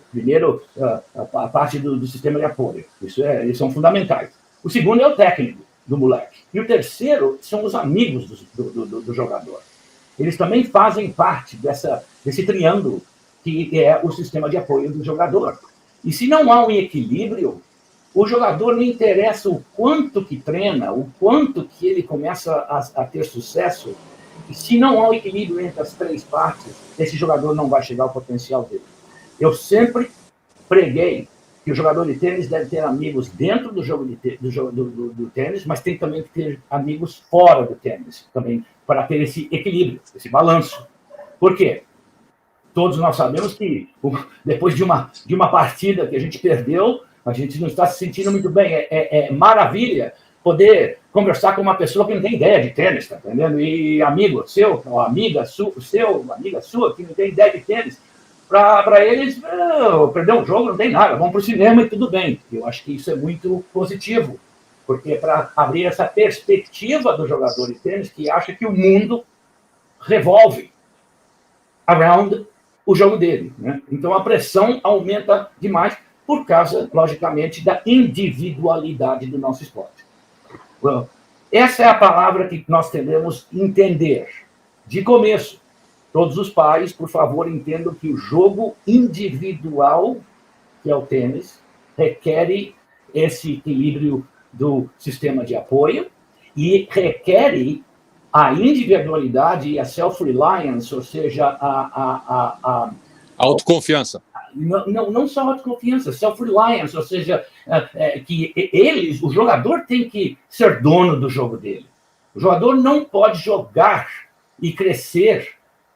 parte do sistema de apoio. Eles são fundamentais. O segundo é o técnico do moleque. E o terceiro são os amigos do jogador. Eles também fazem parte desse triângulo que é o sistema de apoio do jogador. E se não há um equilíbrio, o jogador não interessa o quanto que treina, o quanto que ele começa a ter sucesso, e se não há um equilíbrio entre as três partes, esse jogador não vai chegar ao potencial dele. Eu sempre preguei que o jogador de tênis deve ter amigos dentro do jogo do tênis, mas tem também que ter amigos fora do tênis, também, para ter esse equilíbrio, esse balanço. Por quê? Todos nós sabemos que depois de uma partida que a gente perdeu, a gente não está se sentindo muito bem. É maravilha poder conversar com uma pessoa que não tem ideia de tênis, tá entendendo? E amigo seu, ou amiga sua, que não tem ideia de tênis, para eles, perder um jogo não tem nada, vão para o cinema e tudo bem. Eu acho que isso é muito positivo, porque é para abrir essa perspectiva do jogador de tênis que acha que o mundo revolve around o jogo dele, né? Então a pressão aumenta demais por causa, logicamente, da individualidade do nosso esporte. Well, essa é a palavra que nós devemos entender. De começo, todos os pais, por favor, entendam que o jogo individual, que é o tênis, requer esse equilíbrio do sistema de apoio e requer a individualidade e a self-reliance, ou seja, a autoconfiança. Não só autoconfiança, self-reliance, ou seja, que o jogador tem que ser dono do jogo dele. O jogador não pode jogar e crescer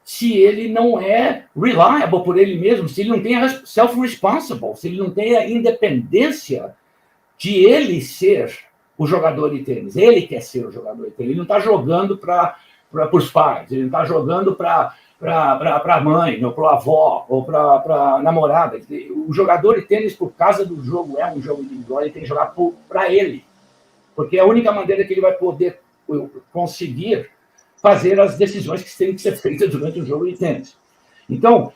se ele não é reliable por ele mesmo, se ele não tem self-responsible, se ele não tem a independência de ele ser o jogador de tênis. Ele quer ser o jogador de tênis. Ele não está jogando para os pais, ele não está jogando para a mãe, ou para a avó, ou para a namorada. O jogador de tênis, por causa do jogo, é um jogo individual, ele tem que jogar para ele. Porque é a única maneira que ele vai poder conseguir fazer as decisões que têm que ser feitas durante o jogo de tênis. Então,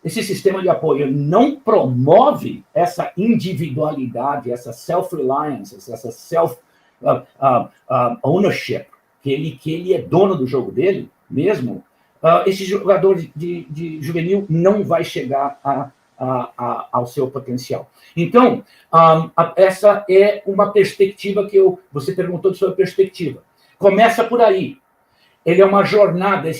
esse sistema de apoio não promove essa individualidade, essa self-reliance, essa self-ownership, que ele é dono do jogo dele mesmo, esse jogador de juvenil não vai chegar ao seu potencial. Então, essa é uma perspectiva você perguntou sobre a perspectiva. Começa por aí. Ele é uma jornada,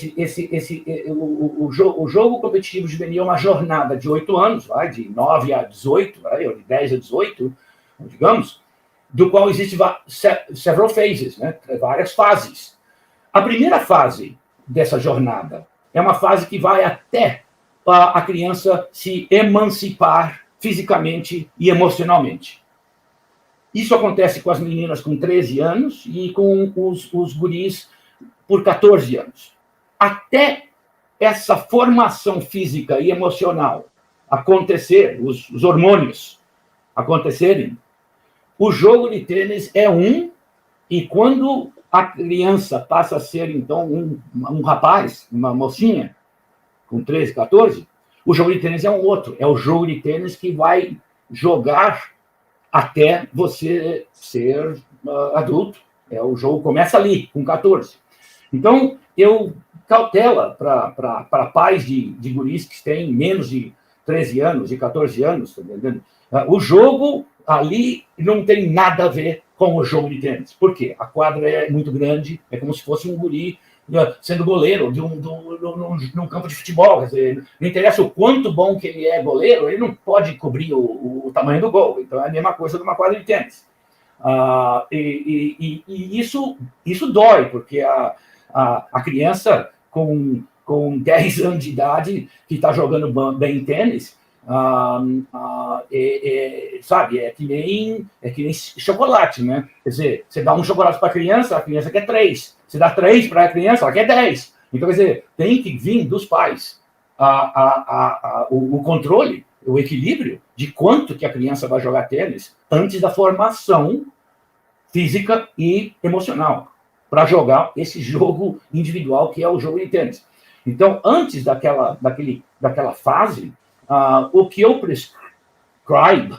o jogo competitivo juvenil é uma jornada de 8 anos, de 9 a 18, ou de 10 a 18, digamos, do qual existem several phases, né? Várias fases. A primeira fase dessa jornada é uma fase que vai até a criança se emancipar fisicamente e emocionalmente. Isso acontece com as meninas com 13 anos e com os guris por 14 anos. Até essa formação física e emocional acontecer, os hormônios acontecerem, o jogo de tênis é e quando a criança passa a ser, então, um rapaz, uma mocinha, com 13, 14, o jogo de tênis é um outro. É o jogo de tênis que vai jogar até você ser adulto. O jogo começa ali, com 14. Então, eu cautela para pais de guris que têm menos de 13 anos, de 14 anos, tá entendendo? O jogo ali não tem nada a ver com o jogo de tênis. Por quê? A quadra é muito grande, é como se fosse um guri sendo goleiro num campo de futebol. Quer dizer, não interessa o quanto bom que ele é goleiro, ele não pode cobrir o tamanho do gol. Então, é a mesma coisa de uma quadra de tênis. Isso dói, porque a criança com 10 anos de idade que está jogando bem tênis, sabe, é que nem chocolate, né? Quer dizer, você dá um chocolate para a criança quer 3. Você dá 3 para a criança, ela quer 10. Então, quer dizer, tem que vir dos pais o controle, o equilíbrio de quanto que a criança vai jogar tênis antes da formação física e emocional, para jogar esse jogo individual que é o jogo de tênis. Então, antes daquela fase, o que eu prescrevo,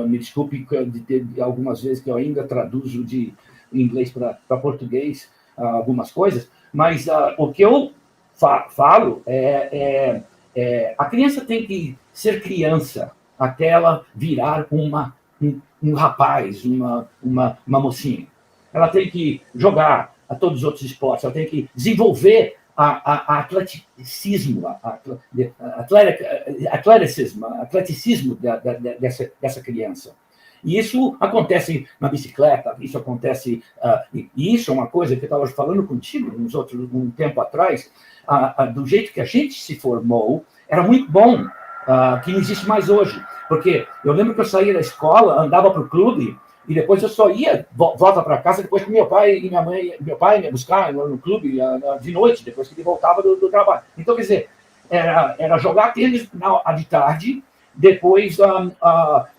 me desculpe de algumas vezes que eu ainda traduzo de inglês para português algumas coisas, mas o que eu falo a criança tem que ser criança até ela virar um rapaz, uma mocinha. Ela tem que jogar a todos os outros esportes, ela tem que desenvolver atleticismo dessa criança. E isso acontece na bicicleta, isso acontece... e isso é uma coisa que eu estava falando contigo um tempo atrás, do jeito que a gente se formou, era muito bom, que não existe mais hoje. Porque eu lembro que eu saía da escola, andava para o clube, e depois eu só ia, volta para casa, depois que meu pai e minha mãe, meu pai me buscar no clube de noite, depois que ele voltava do trabalho. Então, quer dizer, era jogar tênis de tarde, depois,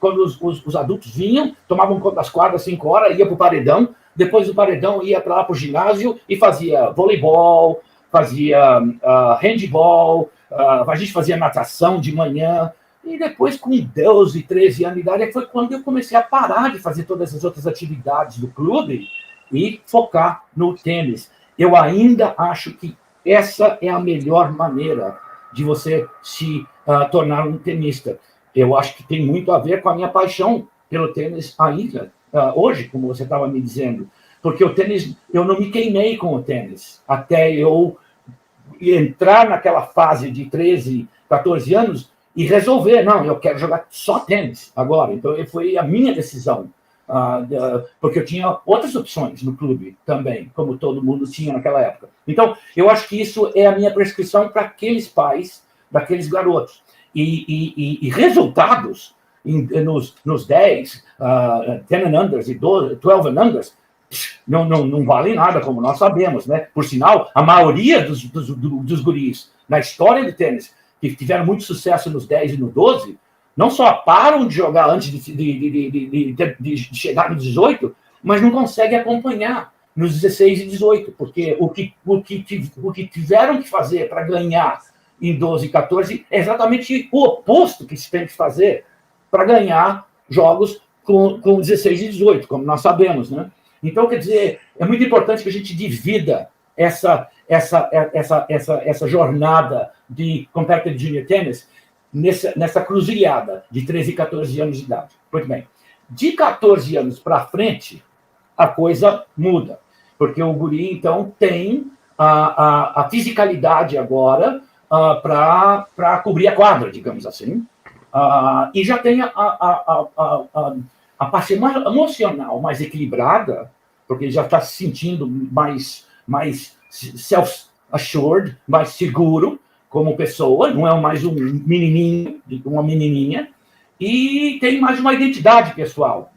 quando os adultos vinham, tomavam conta das quadras 5 horas, ia para o paredão, depois do paredão ia para lá para o ginásio e fazia voleibol, fazia handball, a gente fazia natação de manhã. E depois, com 12, 13 anos de idade, foi quando eu comecei a parar de fazer todas as outras atividades do clube e focar no tênis. Eu ainda acho que essa é a melhor maneira de você se tornar um tenista. Eu acho que tem muito a ver com a minha paixão pelo tênis ainda, hoje, como você estava me dizendo. Porque o tênis, eu não me queimei com o tênis até eu entrar naquela fase de 13, 14 anos e resolver, não, eu quero jogar só tênis agora. Então, foi a minha decisão, porque eu tinha outras opções no clube também, como todo mundo tinha naquela época. Então, eu acho que isso é a minha prescrição para aqueles pais daqueles garotos. E resultados nos 10, 10 and unders e 12 and unders, não vale nada, como nós sabemos, né? Por sinal, a maioria dos guris na história do tênis que tiveram muito sucesso nos 10 e no 12, não só param de jogar antes de chegar nos 18, mas não conseguem acompanhar nos 16 e 18, porque o que tiveram que fazer para ganhar em 12 e 14 é exatamente o oposto que se tem que fazer para ganhar jogos com 16 e 18, como nós sabemos, né? Então, quer dizer, é muito importante que a gente divida essa jornada de competitive junior tennis nessa cruzilhada de 13 e 14 anos de idade. Muito bem. De 14 anos para frente, a coisa muda, porque o guri, então, tem a fisicalidade agora para cobrir a quadra, digamos assim, e já tem a parte emocional mais equilibrada, porque ele já está se sentindo mais self-assured, mais seguro como pessoa, não é mais um menininho, uma menininha, e tem mais uma identidade pessoal.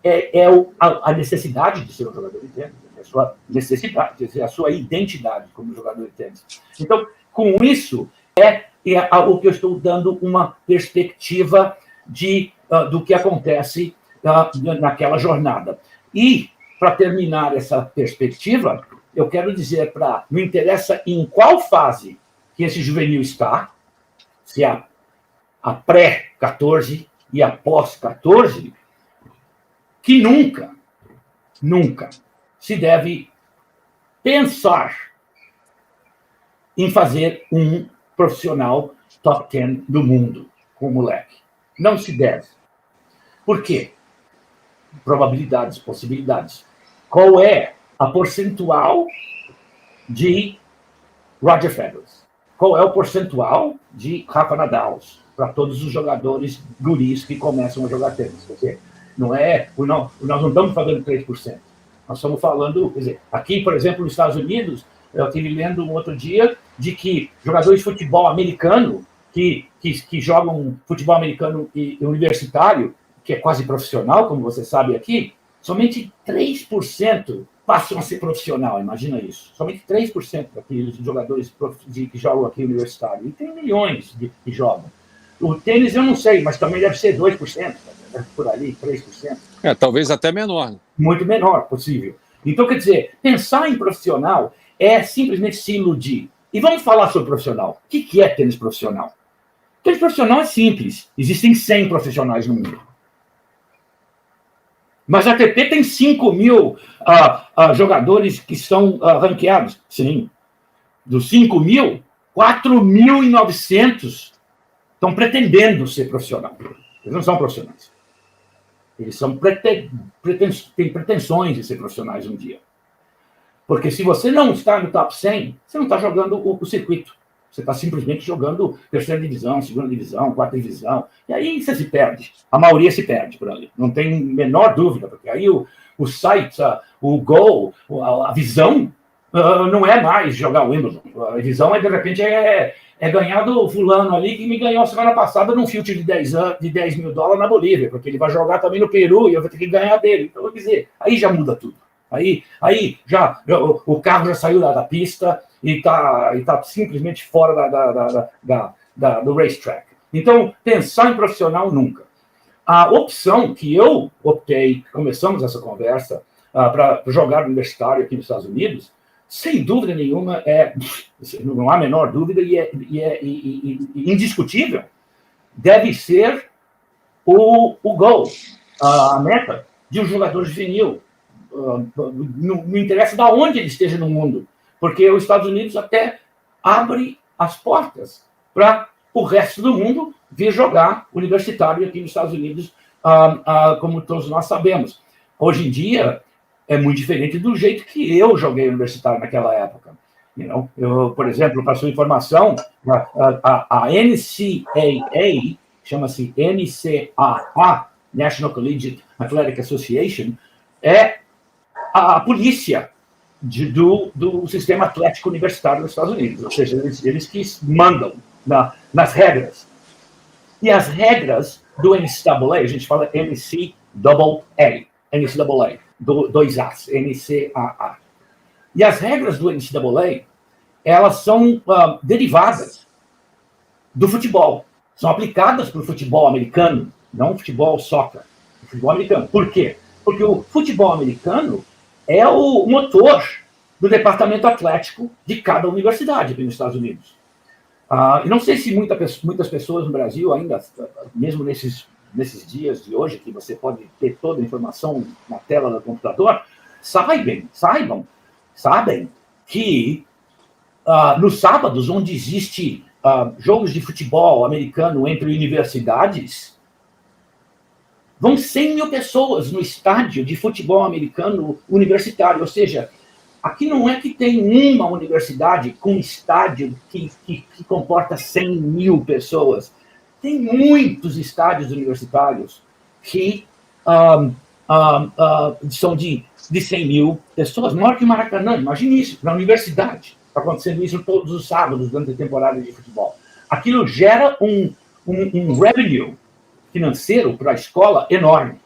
A necessidade de ser um jogador de tênis, a sua necessidade, a sua identidade como jogador de tênis. Então, com isso, o que eu estou dando uma perspectiva do que acontece naquela jornada. E, para terminar essa perspectiva, eu quero dizer não interessa em qual fase que esse juvenil está, se é a pré-14 e a pós-14, que nunca se deve pensar em fazer um profissional top 10 do mundo com o moleque. Não se deve. Por quê? Probabilidades, possibilidades. Qual é a percentual de Roger Federer? Qual é o percentual de Rafa Nadal para todos os jogadores guris que começam a jogar tênis? Quer dizer, nós não estamos falando 3%. Nós estamos falando, quer dizer, aqui, por exemplo, nos Estados Unidos, eu estive lendo um outro dia de que jogadores de futebol americano que jogam futebol americano e universitário, que é quase profissional, como você sabe aqui, somente 3% passam a ser profissional, imagina isso. Somente 3% daqueles jogadores que jogam aqui universitário. E tem milhões que jogam. O tênis eu não sei, mas também deve ser 2%, por ali, 3%. Talvez até menor. Muito menor possível. Então, quer dizer, pensar em profissional é simplesmente se iludir. E vamos falar sobre profissional. O que é tênis profissional? Tênis profissional é simples. Existem 100 profissionais no mundo. Mas a ATP tem 5 mil jogadores que são ranqueados. Sim. Dos 5 mil, 4.900 estão pretendendo ser profissional. Eles não são profissionais. Eles têm pretensões de ser profissionais um dia. Porque se você não está no top 100, você não está jogando o circuito. Você está simplesmente jogando terceira divisão, segunda divisão, quarta divisão. E aí você se perde. A maioria se perde por ali. Não tem menor dúvida, porque aí o site, o goal, a visão não é mais jogar o Wimbledon. A visão de repente, ganhar do fulano ali que me ganhou semana passada num filtro de 10 mil dólares na Bolívia, porque ele vai jogar também no Peru e eu vou ter que ganhar dele. Então, quer dizer, aí já muda tudo. Aí já o carro já saiu da pista e está simplesmente fora do racetrack. Então, pensar em profissional nunca. A opção que eu optei, começamos essa conversa, para jogar no universitário aqui nos Estados Unidos, sem dúvida nenhuma, não há a menor dúvida e é indiscutível, deve ser o goal, a meta de um jogador juvenil. Não interessa de onde ele esteja no mundo, porque os Estados Unidos até abre as portas para o resto do mundo vir jogar universitário aqui nos Estados Unidos, como todos nós sabemos. Hoje em dia, é muito diferente do jeito que eu joguei universitário naquela época. Eu, por exemplo, para sua informação, a NCAA, chama-se NCAA, National Collegiate Athletic Association, é a polícia do sistema atlético universitário dos Estados Unidos. Ou seja, eles que mandam nas regras. E as regras do NCAA, a gente fala NCAA, dois A's, NCAA. E as regras do NCAA, elas são derivadas do futebol. São aplicadas para o futebol americano, não o futebol soccer. O futebol americano. Por quê? Porque o futebol americano é o motor do departamento atlético de cada universidade aqui nos Estados Unidos. E não sei se muitas pessoas no Brasil ainda, mesmo nesses dias de hoje, que você pode ter toda a informação na tela do computador, sabem que nos sábados, onde existe jogos de futebol americano entre universidades, vão 100 mil pessoas no estádio de futebol americano universitário. Ou seja, aqui não é que tem uma universidade com estádio que comporta 100 mil pessoas. Tem muitos estádios universitários que são de 100 mil pessoas. Maior que o Maracanã, imagine isso, na universidade. Está acontecendo isso todos os sábados durante a temporada de futebol. Aquilo gera um revenue financeiro para a escola enorme,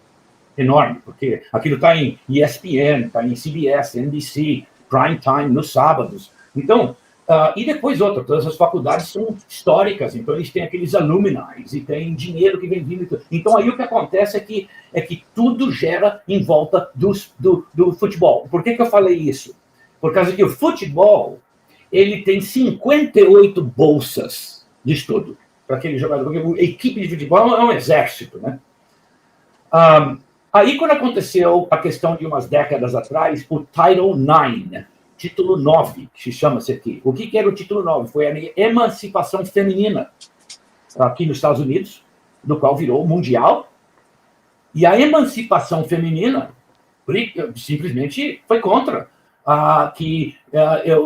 porque aquilo está em ESPN, está em CBS, NBC, prime time, nos sábados. Então, e depois todas as faculdades são históricas, então eles têm aqueles alumni e tem dinheiro que vem vindo. Então aí o que acontece é que tudo gera em volta do futebol. Por que eu falei isso? Por causa que o futebol, ele tem 58 bolsas de estudo para aquele jogador, porque a equipe de futebol é um exército, né? Aí, quando aconteceu a questão de umas décadas atrás, o Title IX, título 9, que se chama-se aqui. O que era o título 9? Foi a emancipação feminina aqui nos Estados Unidos, do qual virou mundial. E a emancipação feminina simplesmente foi contra.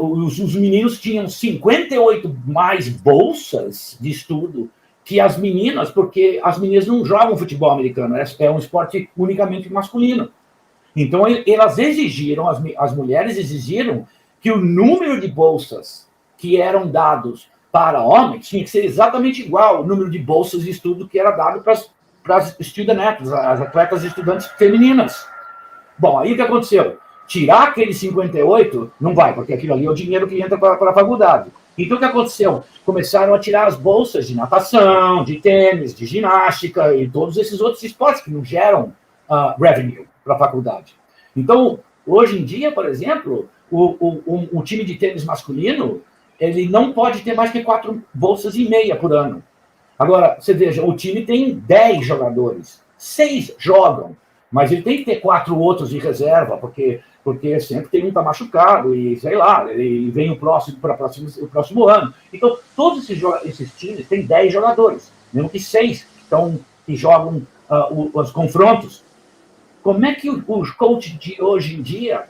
Os meninos tinham 58 mais bolsas de estudo que as meninas, porque as meninas não jogam futebol americano, é um esporte unicamente masculino. Então, elas exigiram, as mulheres exigiram que o número de bolsas que eram dados para homens tinha que ser exatamente igual ao número de bolsas de estudo que era dado para as estudantes, as atletas estudantes femininas. Bom, aí o que aconteceu? Tirar aqueles 58 não vai, porque aquilo ali é o dinheiro que entra para a faculdade. Então, o que aconteceu? Começaram a tirar as bolsas de natação, de tênis, de ginástica e todos esses outros esportes que não geram revenue para a faculdade. Então, hoje em dia, por exemplo, o time de tênis masculino, ele não pode ter mais que 4 bolsas e meia por ano. Agora, você veja, o time tem 10 jogadores, 6 jogam, mas ele tem que ter 4 outros de reserva, porque sempre tem um está machucado, e sei lá, e vem o próximo ano. Então, todos esses times têm 10 jogadores, mesmo que 6 que jogam os confrontos. Como é que o coach de hoje em dia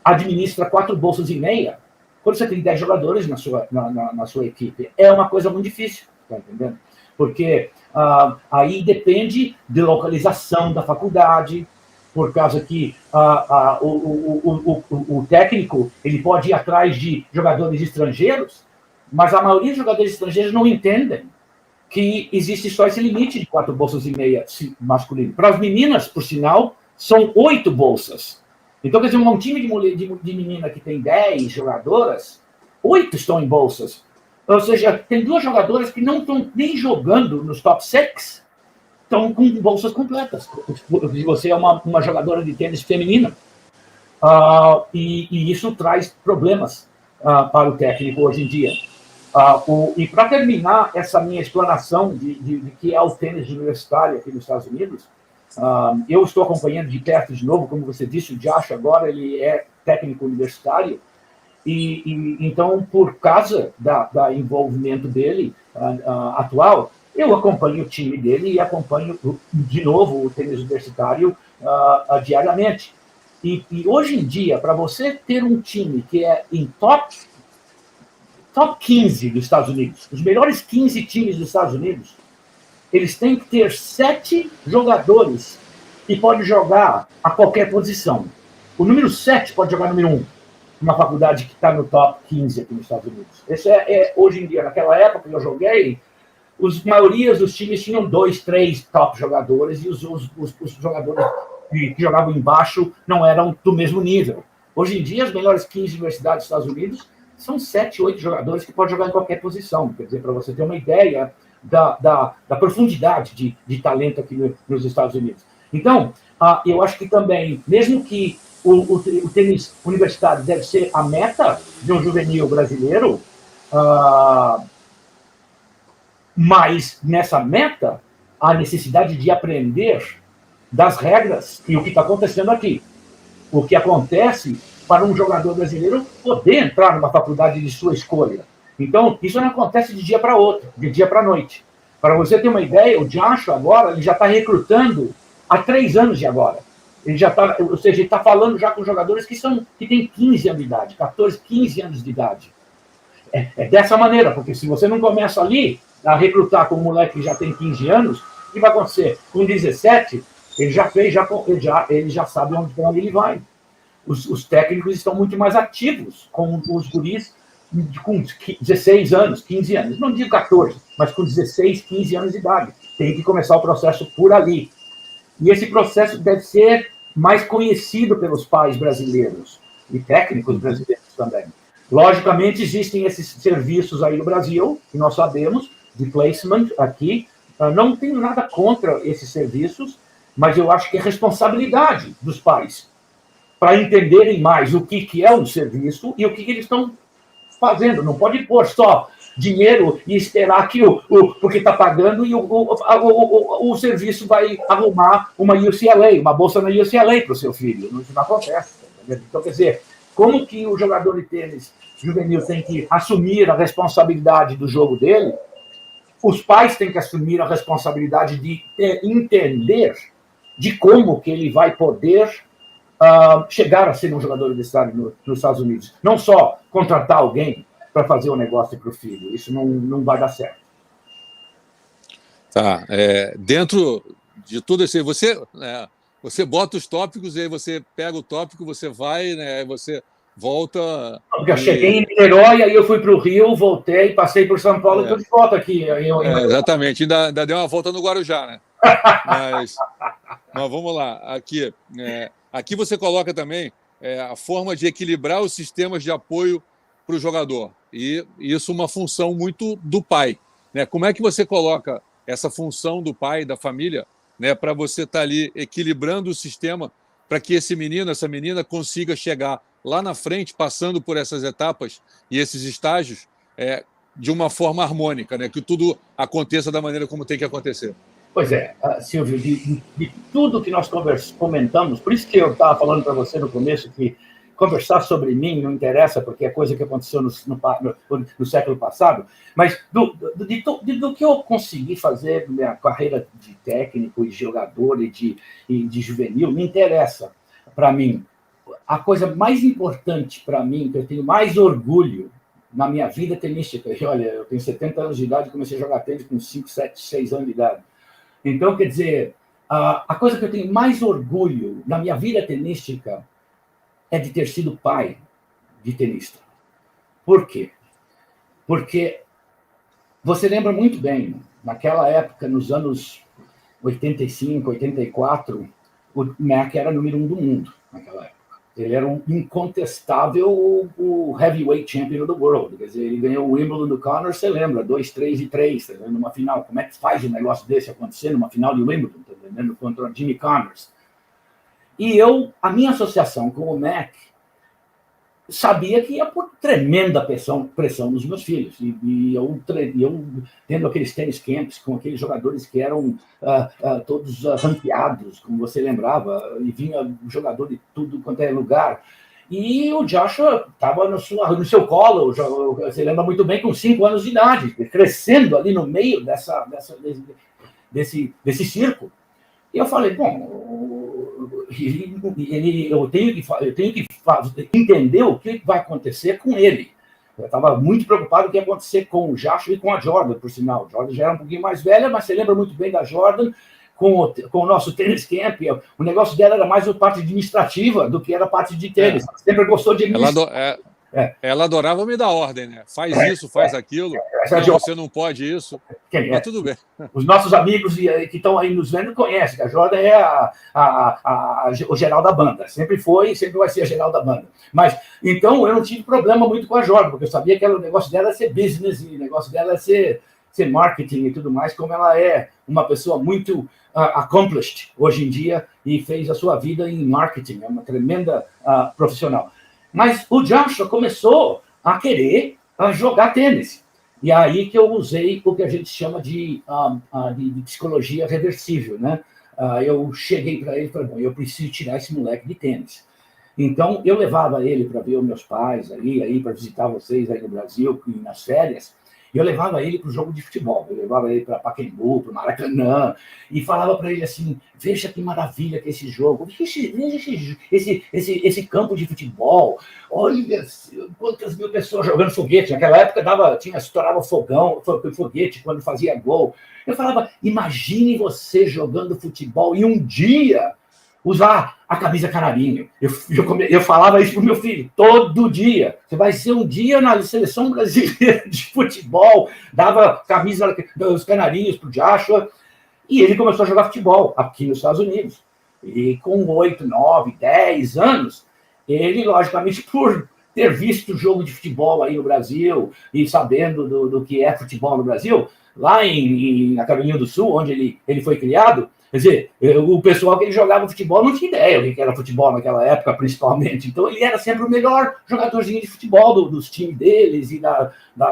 administra 4 bolsas e meia quando você tem 10 jogadores na sua equipe? É uma coisa muito difícil, tá entendendo? Porque aí depende de localização da faculdade, por causa que o técnico ele pode ir atrás de jogadores estrangeiros, mas a maioria dos jogadores estrangeiros não entendem que existe só esse limite de 4 bolsas e meia masculino. Para as meninas, por sinal, são 8 bolsas. Então, quer dizer, um time de menina que tem 10 jogadoras, 8 estão em bolsas. Ou seja, tem 2 jogadoras que não estão nem jogando nos top 6, estão com bolsas completas. Se você é uma jogadora de tênis feminina. E isso traz problemas para o técnico hoje em dia. E para terminar essa minha explanação de que é o tênis universitário aqui nos Estados Unidos, eu estou acompanhando de perto de novo, como você disse, o Josh agora ele é técnico universitário, e então, por causa da envolvimento dele, atual, eu acompanho o time dele e acompanho, de novo, o tênis universitário diariamente. E hoje em dia, para você ter um time que é em top 15 dos Estados Unidos, os melhores 15 times dos Estados Unidos, eles têm que ter 7 jogadores que podem jogar a qualquer posição. O número 7 pode jogar número 1, uma faculdade que está no top 15 aqui nos Estados Unidos. Isso hoje em dia. Naquela época que eu joguei, a maioria dos times tinham 2, 3 top jogadores e os jogadores que jogavam embaixo não eram do mesmo nível. Hoje em dia, as melhores 15 universidades dos Estados Unidos são 7, 8 jogadores que podem jogar em qualquer posição. Quer dizer, para você ter uma ideia da profundidade de talento aqui nos Estados Unidos. Então, eu acho que também, mesmo que o tênis universitário deve ser a meta de um juvenil brasileiro, mas nessa meta, a necessidade de aprender das regras e o que está acontecendo aqui. O que acontece para um jogador brasileiro poder entrar numa faculdade de sua escolha. Então, isso não acontece de dia para outro, de dia para noite. Para você ter uma ideia, o Joshua agora ele já está recrutando há 3 anos de agora. Ele já está, ou seja, ele está falando já com jogadores que têm 15 anos de idade, 14, 15 anos de idade. É dessa maneira, porque se você não começa ali a recrutar com um moleque que já tem 15 anos, o que vai acontecer? Com 17, ele já sabe onde ele vai. Os técnicos estão muito mais ativos com os guris com 16 anos, 15 anos. Não digo 14, mas com 16, 15 anos de idade. Tem que começar o processo por ali. E esse processo deve ser mais conhecido pelos pais brasileiros e técnicos brasileiros também. Logicamente, existem esses serviços aí no Brasil, que nós sabemos, de placement aqui. Não tenho nada contra esses serviços, mas eu acho que é responsabilidade dos pais para entenderem mais o que é um serviço e o que eles estão fazendo. Não pode pôr só dinheiro e esperar que porque está pagando e o serviço vai arrumar uma UCLA, uma bolsa na UCLA para o seu filho. Isso não acontece. Então, quer dizer, como que o jogador de tênis juvenil tem que assumir a responsabilidade do jogo dele, os pais têm que assumir a responsabilidade de entender de como que ele vai poder chegar a ser um jogador universitário nos Estados Unidos. Não só contratar alguém para fazer um negócio para o filho. Isso não vai dar certo. Tá. Dentro de tudo isso, você bota os tópicos e aí você pega o tópico, você vai, né, você volta... Eu cheguei em Niterói, aí eu fui para o Rio, voltei, passei por São Paulo e estou de volta aqui. Exatamente. Ainda deu uma volta no Guarujá, né? Mas vamos lá. Aqui você coloca também a forma de equilibrar os sistemas de apoio para o jogador. E isso é uma função muito do pai, né? Como é que você coloca essa função do pai, da família, né, para você estar ali equilibrando o sistema para que esse menino, essa menina consiga chegar lá na frente, passando por essas etapas e esses estágios de uma forma harmônica, né? Que tudo aconteça da maneira como tem que acontecer. Pois é, Silvio, de tudo que nós comentamos, por isso que eu estava falando para você no começo que conversar sobre mim não interessa, porque é coisa que aconteceu no século passado, mas do que eu consegui fazer na minha carreira de técnico e jogador e de juvenil, me interessa para mim. A coisa mais importante para mim, que eu tenho mais orgulho na minha vida tenística, e olha, eu tenho 70 anos de idade e comecei a jogar tênis com 5, 7, 6 anos de idade. Então, quer dizer, a coisa que eu tenho mais orgulho na minha vida tenística é de ter sido pai de tenista. Por quê? Porque você lembra muito bem, naquela época, nos anos 85, 84, o Mac era número 1 do mundo naquela época. Ele era um incontestável o heavyweight champion do world. Quer dizer, ele ganhou o Wimbledon do Connors, você lembra, 2-3-3, tá vendo, numa final. Como é que faz um negócio desse acontecer numa final de Wimbledon, tá vendo, contra o Jimmy Connors? E a minha associação com o Mac, sabia que ia pôr tremenda pressão nos meus filhos. E eu tendo aqueles tênis camps com aqueles jogadores que eram todos ranqueados, como você lembrava, e vinha jogador de tudo quanto é lugar. E o Joshua estava no seu colo, você lembra muito bem, com 5 anos de idade, crescendo ali no meio desse circo. E eu falei, bom, eu tenho que entender o que vai acontecer com ele. Eu estava muito preocupado com o que ia acontecer com o Joshua e com a Jordan, por sinal. A Jordan já era um pouquinho mais velha, mas você lembra muito bem da Jordan com o nosso tênis camp. O negócio dela era mais a parte administrativa do que era a parte de tênis. Sempre gostou de administrar. Ela adorava me dar ordem, né? Faz isso, faz aquilo. Não, você não pode isso. Mas tudo bem. Os nossos amigos que estão aí nos vendo conhecem que a Jordan é o geral da banda. Sempre foi e sempre vai ser a geral da banda. Mas, então, eu não tive problema muito com a Jordan, porque eu sabia que o negócio dela é ser business, e o negócio dela é ser marketing e tudo mais, como ela é uma pessoa muito accomplished hoje em dia e fez a sua vida em marketing. É uma tremenda profissional. Mas o Joshua começou a querer jogar tênis. E aí que eu usei o que a gente chama de psicologia reversível, né? Eu cheguei para ele e falei, bom, eu preciso tirar esse moleque de tênis. Então, eu levava ele para ver os meus pais aí para visitar vocês aí no Brasil, nas férias. Eu levava ele para o jogo de futebol, eu levava ele para Pacaembu, para o Maracanã, e falava para ele assim, veja que maravilha que é esse jogo, veja esse campo de futebol, olha quantas mil pessoas jogando foguete, naquela época estourava foguete quando fazia gol. Eu falava, imagine você jogando futebol e um dia usar a camisa canarinho. Eu falava isso para o meu filho todo dia. Você vai ser um dia na seleção brasileira de futebol. Dava camisa dos canarinhos para o Joshua. E ele começou a jogar futebol aqui nos Estados Unidos. E com 8, 9, 10 anos, ele, logicamente, por ter visto o jogo de futebol aí no Brasil e sabendo do que é futebol no Brasil, lá na Carolina do Sul, onde ele foi criado, quer dizer, o pessoal que ele jogava futebol não tinha ideia do que era futebol naquela época, principalmente. Então, ele era sempre o melhor jogadorzinho de futebol dos times deles e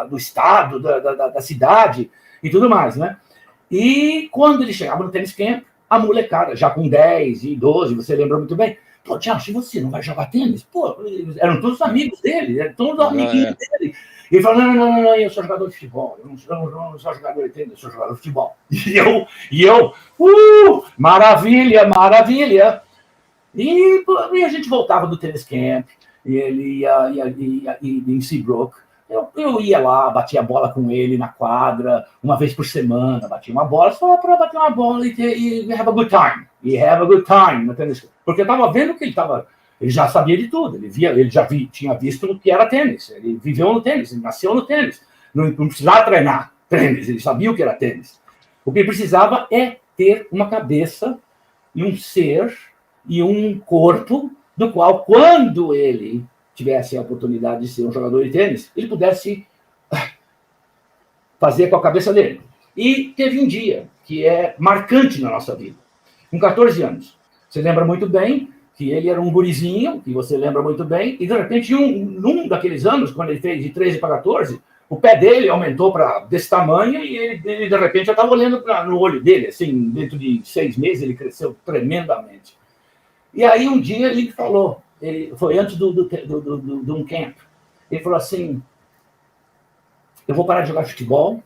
do estado, da cidade e tudo mais, né? E quando ele chegava no tênis camp, a molecada, já com 10 e 12, você lembra muito bem, pô, Josh, você não vai jogar tênis? Pô, eram todos amigos dele, eram todos amiguinhos dele. E ele falou, não, eu sou jogador de futebol, eu não sou jogador de tênis, eu sou jogador de futebol. E eu, maravilha. E a gente voltava do tênis camp, e ele ia em Seabrook. Eu ia lá, batia a bola com ele na quadra, uma vez por semana, batia uma bola, só para bater uma bola e have a good time. E have a good time no tênis. Porque eu estava vendo que ele já sabia de tudo, ele já tinha visto o que era tênis, ele viveu no tênis, ele nasceu no tênis, não precisava treinar tênis, ele sabia o que era tênis. O que ele precisava é ter uma cabeça e um ser e um corpo do qual, quando ele tivesse a oportunidade de ser um jogador de tênis, ele pudesse fazer com a cabeça dele. E teve um dia que é marcante na nossa vida, com 14 anos. Você lembra muito bem que ele era um gurizinho, que você lembra muito bem, e de repente, num daqueles anos, quando ele fez de 13 para 14, o pé dele aumentou para desse tamanho e ele de repente, já estava olhando no olho dele, assim, dentro de 6 meses, ele cresceu tremendamente. E aí, um dia, ele falou, foi antes de um camp, ele falou assim, eu vou parar de jogar futebol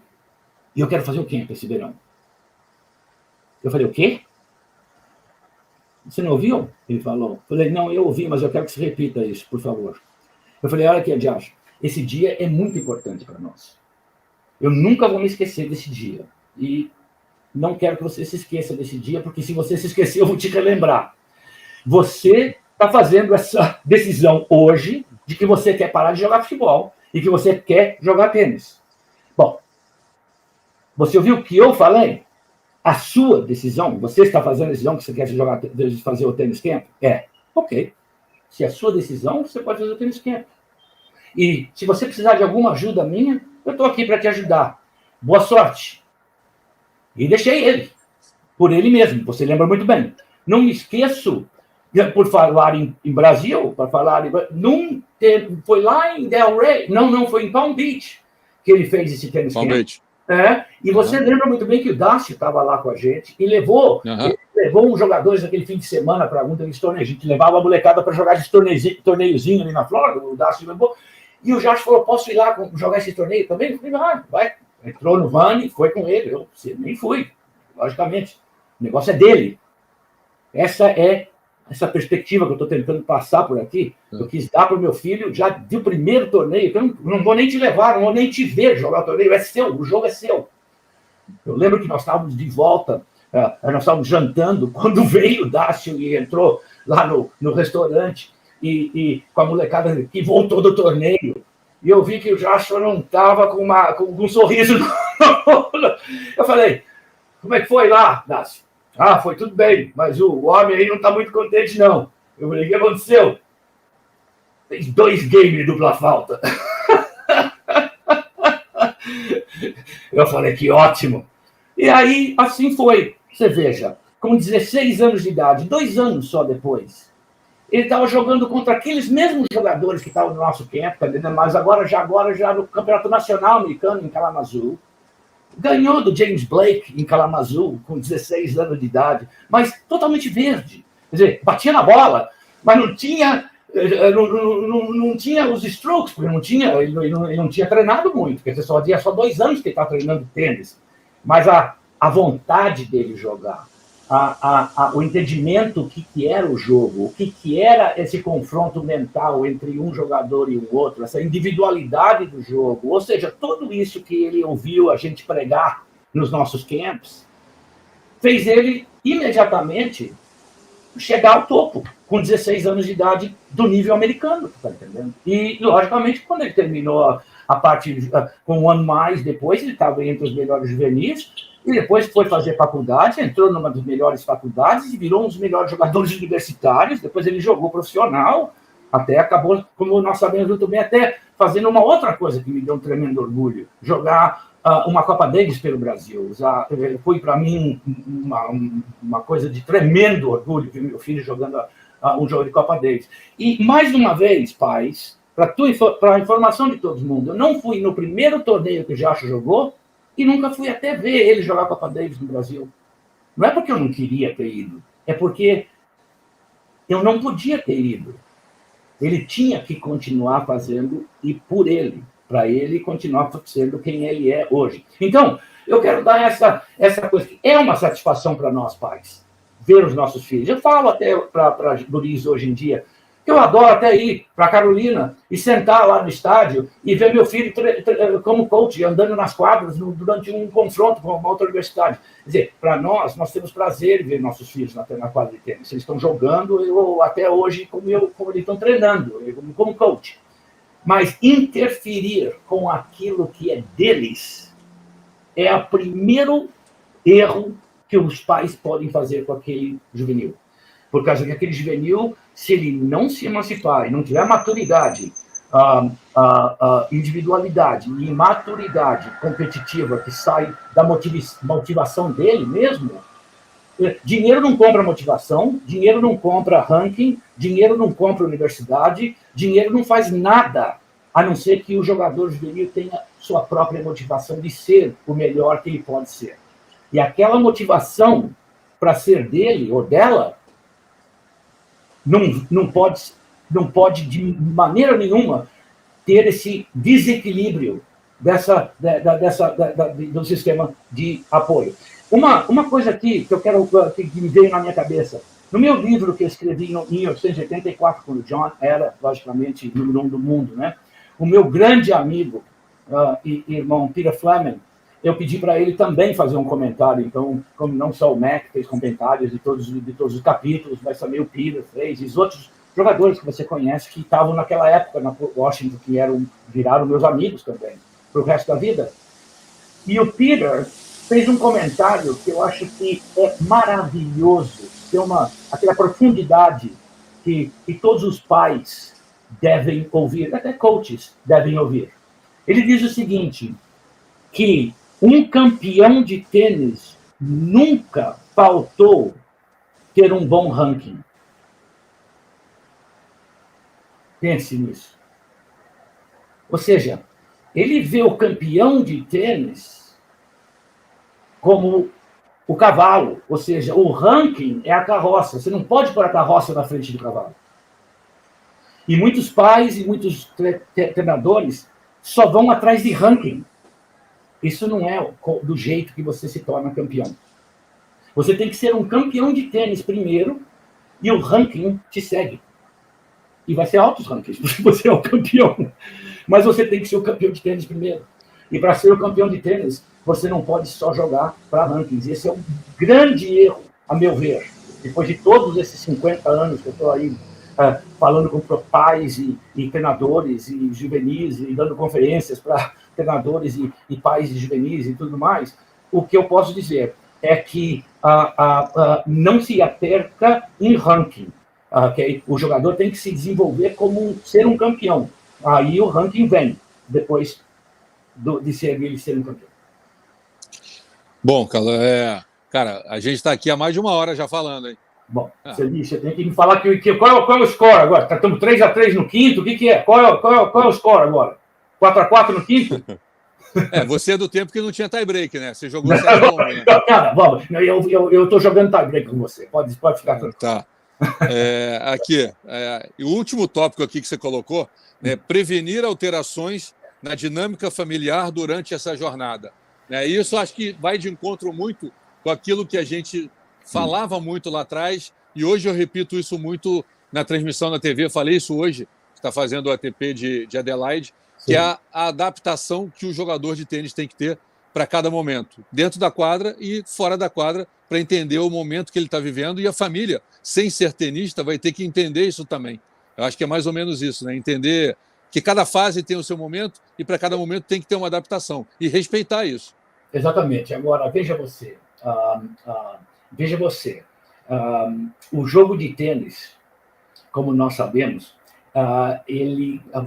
e eu quero fazer o camp esse verão. Eu falei, o quê? Você não ouviu? Ele falou. Eu falei, não, eu ouvi, mas eu quero que você repita isso, por favor. Eu falei, olha aqui, Josh, esse dia é muito importante para nós. Eu nunca vou me esquecer desse dia. E não quero que você se esqueça desse dia, porque se você se esquecer, eu vou te relembrar. Você está fazendo essa decisão hoje de que você quer parar de jogar futebol e que você quer jogar tênis. Bom, você ouviu o que eu falei? A sua decisão, você está fazendo a decisão que você quer fazer o tênis camp? Ok. Se é a sua decisão, você pode fazer o tênis camp. E se você precisar de alguma ajuda minha, eu estou aqui para te ajudar. Boa sorte. E deixei ele, por ele mesmo, você lembra muito bem. Não me esqueço, por falar em Brasil, para falar foi lá em Delray, não, foi em Palm Beach que ele fez esse tênis camp. Palm Beach. E você lembra muito bem que o Dácio estava lá com a gente e levou levou uns jogadores naquele fim de semana para algum desses torneios. A gente levava a molecada para jogar esse torneiozinho ali na Flórida, o Darcy levou. E o Jorge falou, posso ir lá jogar esse torneio também? Eu falei, vai. Entrou no van e foi com ele. Eu nem fui, logicamente. O negócio é dele. Essa é essa perspectiva que eu estou tentando passar por aqui. Eu quis dar para o meu filho já do primeiro torneio. Eu não vou nem te levar, não vou nem te ver jogar o torneio. É seu, o jogo é seu. Eu lembro que nós estávamos de volta, nós estávamos jantando, quando veio o Dácio e entrou lá no restaurante e com a molecada que voltou do torneio. E eu vi que o Joshua não estava com um sorriso no olho. Eu falei, como é que foi lá, Dácio? Foi tudo bem, mas o homem aí não está muito contente, não. Eu falei, o que aconteceu? Fez 2 games de dupla falta. Eu falei, que ótimo. E aí, assim foi. Você veja, com 16 anos de idade, 2 anos só depois, ele estava jogando contra aqueles mesmos jogadores que estavam no nosso camp, mas agora já no Campeonato Nacional Americano, em Kalamazoo. Ganhou do James Blake em Kalamazoo, com 16 anos de idade, mas totalmente verde. Quer dizer, batia na bola, mas não tinha os strokes, porque ele não tinha treinado muito, quer dizer, só 2 anos que ele está treinando tênis. Mas a vontade dele jogar, o entendimento do que era o jogo, o que era esse confronto mental entre um jogador e o outro, essa individualidade do jogo, ou seja, tudo isso que ele ouviu a gente pregar nos nossos camps, fez ele imediatamente chegar ao topo, com 16 anos de idade, do nível americano, tá entendendo? E, logicamente, quando ele terminou a parte com 1 ano mais depois, ele estava entre os melhores juvenis, e depois foi fazer faculdade, entrou numa das melhores faculdades e virou um dos melhores jogadores universitários. Depois ele jogou profissional, até acabou, como nós sabemos muito bem, até fazendo uma outra coisa que me deu um tremendo orgulho, jogar uma Copa Davis pelo Brasil. Foi para mim uma coisa de tremendo orgulho ver meu filho jogando um jogo de Copa Davis. E, mais uma vez, pais, para a informação de todo mundo, eu não fui no primeiro torneio que o Joshua jogou, e nunca fui até ver ele jogar Copa Davis no Brasil. Não é porque eu não queria ter ido, é porque eu não podia ter ido. Ele tinha que continuar fazendo, e por ele, para ele continuar sendo quem ele é hoje. Então, eu quero dar essa coisa, que é uma satisfação para nós, pais, ver os nossos filhos. Eu falo até para guris hoje em dia, que eu adoro até ir para Carolina e sentar lá no estádio e ver meu filho como coach, andando nas quadras durante um confronto com uma outra universidade. Quer dizer, para nós temos prazer em ver nossos filhos na quadra de tênis. Eles estão jogando, ou até hoje, como eles estão treinando, como coach. Mas interferir com aquilo que é deles é o primeiro erro que os pais podem fazer com aquele juvenil. Por causa que aquele juvenil, se ele não se emancipar e não tiver maturidade, individualidade e maturidade competitiva que sai da motivação dele mesmo, dinheiro não compra motivação, dinheiro não compra ranking, dinheiro não compra universidade, dinheiro não faz nada, a não ser que o jogador juvenil tenha sua própria motivação de ser o melhor que ele pode ser. E aquela motivação para ser dele ou dela não pode de maneira nenhuma ter esse desequilíbrio do sistema de apoio. Uma coisa aqui que eu quero que me veio na minha cabeça. No meu livro que eu escrevi em 1984, quando o John era, logicamente, número 1 do mundo, né? O meu grande amigo e irmão Peter Fleming, eu pedi para ele também fazer um comentário. Então, como não só o Mac fez comentários de todos os capítulos, mas também o Peter fez, e os outros jogadores que você conhece que estavam naquela época na Washington, que viraram meus amigos também, para o resto da vida. E o Peter fez um comentário que eu acho que é maravilhoso, tem aquela profundidade que todos os pais devem ouvir, até coaches devem ouvir. Ele diz o seguinte, que um campeão de tênis nunca faltou ter um bom ranking. Pense nisso. Ou seja, ele vê o campeão de tênis como o cavalo, ou seja, o ranking é a carroça. Você não pode pôr a carroça na frente do cavalo. E muitos pais e muitos treinadores só vão atrás de ranking. Isso não é do jeito que você se torna campeão. Você tem que ser um campeão de tênis primeiro e o ranking te segue. E vai ser altos rankings, porque você é o campeão. Mas você tem que ser o campeão de tênis primeiro. E para ser o campeão de tênis, você não pode só jogar para rankings. Esse é um grande erro, a meu ver. Depois de todos esses 50 anos que eu estou aí falando com pais e treinadores e juvenis e dando conferências para treinadores e pais e juvenis e tudo mais, o que eu posso dizer é que não se aperca em ranking. Okay? O jogador tem que se desenvolver como ser um campeão. Aí o ranking vem, depois de ele ser um campeão. Bom, cara, a gente está aqui há mais de 1 hora já falando, hein? Bom, você tem que me falar qual é o score agora? Estamos 3-3 no quinto, o que é? Qual é o score agora? 4-4 no quinto? Você é do tempo que não tinha tie-break, né? Você jogou 7-1, né? Cara, vamos, eu estou jogando tie-break com você. Pode ficar tranquilo. Tá. O último tópico aqui que você colocou é prevenir alterações na dinâmica familiar durante essa jornada. Isso acho que vai de encontro muito com aquilo que a gente falava muito lá atrás, e hoje eu repito isso muito na transmissão na TV, falei isso hoje, que está fazendo o ATP de Adelaide, que é a adaptação que o jogador de tênis tem que ter para cada momento, dentro da quadra e fora da quadra, para entender o momento que ele está vivendo, e a família, sem ser tenista, vai ter que entender isso também. Eu acho que é mais ou menos isso, né? Entender que cada fase tem o seu momento e para cada momento tem que ter uma adaptação e respeitar isso. Exatamente. Agora, veja você. O jogo de tênis, como nós sabemos,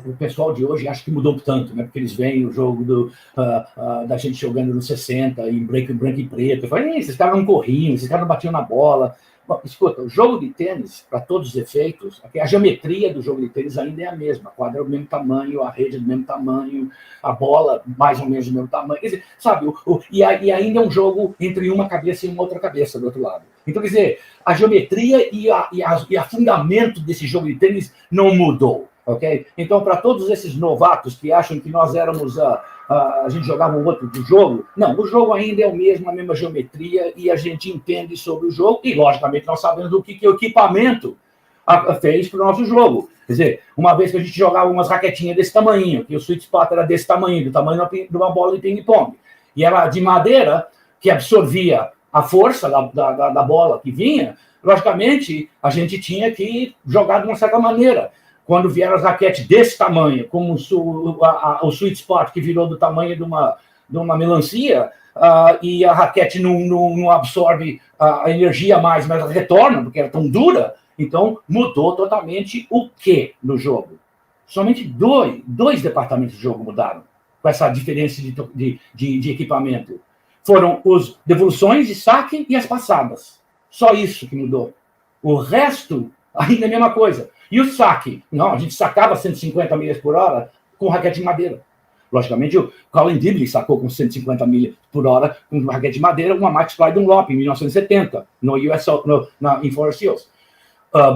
o pessoal de hoje acha que mudou tanto, né? Porque eles veem o jogo da gente jogando nos 60, em branco e preto. Falam, esses caras não corriam, esses caras não batiam na bola. Bom, escuta, o jogo de tênis, para todos os efeitos, a geometria do jogo de tênis ainda é a mesma. A quadra é do mesmo tamanho, a rede é do mesmo tamanho, a bola mais ou menos do mesmo tamanho. Quer dizer, sabe, e ainda é um jogo entre uma cabeça e uma outra cabeça do outro lado. Então, quer dizer, a geometria e a fundamento desse jogo de tênis não mudou. Okay? Então, para todos esses novatos que acham que nós éramos a gente jogava um outro do jogo, não, o jogo ainda é o mesmo, a mesma geometria, e a gente entende sobre o jogo, e logicamente nós sabemos o que o equipamento fez para o nosso jogo. Quer dizer, uma vez que a gente jogava umas raquetinhas desse tamanho, que o sweet spot era desse tamanho, do tamanho de uma bola de ping-pong, e era de madeira, que absorvia a força da bola que vinha, logicamente a gente tinha que jogar de uma certa maneira. Quando vieram as raquetes desse tamanho, como o sweet spot, que virou do tamanho de uma melancia, e a raquete não absorve a energia mais, mas ela retorna, porque era tão dura, então mudou totalmente o que no jogo? Somente dois departamentos do jogo mudaram, com essa diferença de equipamento. Foram as devoluções de saque e as passadas. Só isso que mudou. O resto, ainda é a mesma coisa. E o saque? Não, a gente sacava 150 milhas por hora com raquete de madeira. Logicamente, o Colin Dibley sacou com 150 milhas por hora com raquete de madeira uma Max Fly Dunlop em 1970, no US, em Forest Hills.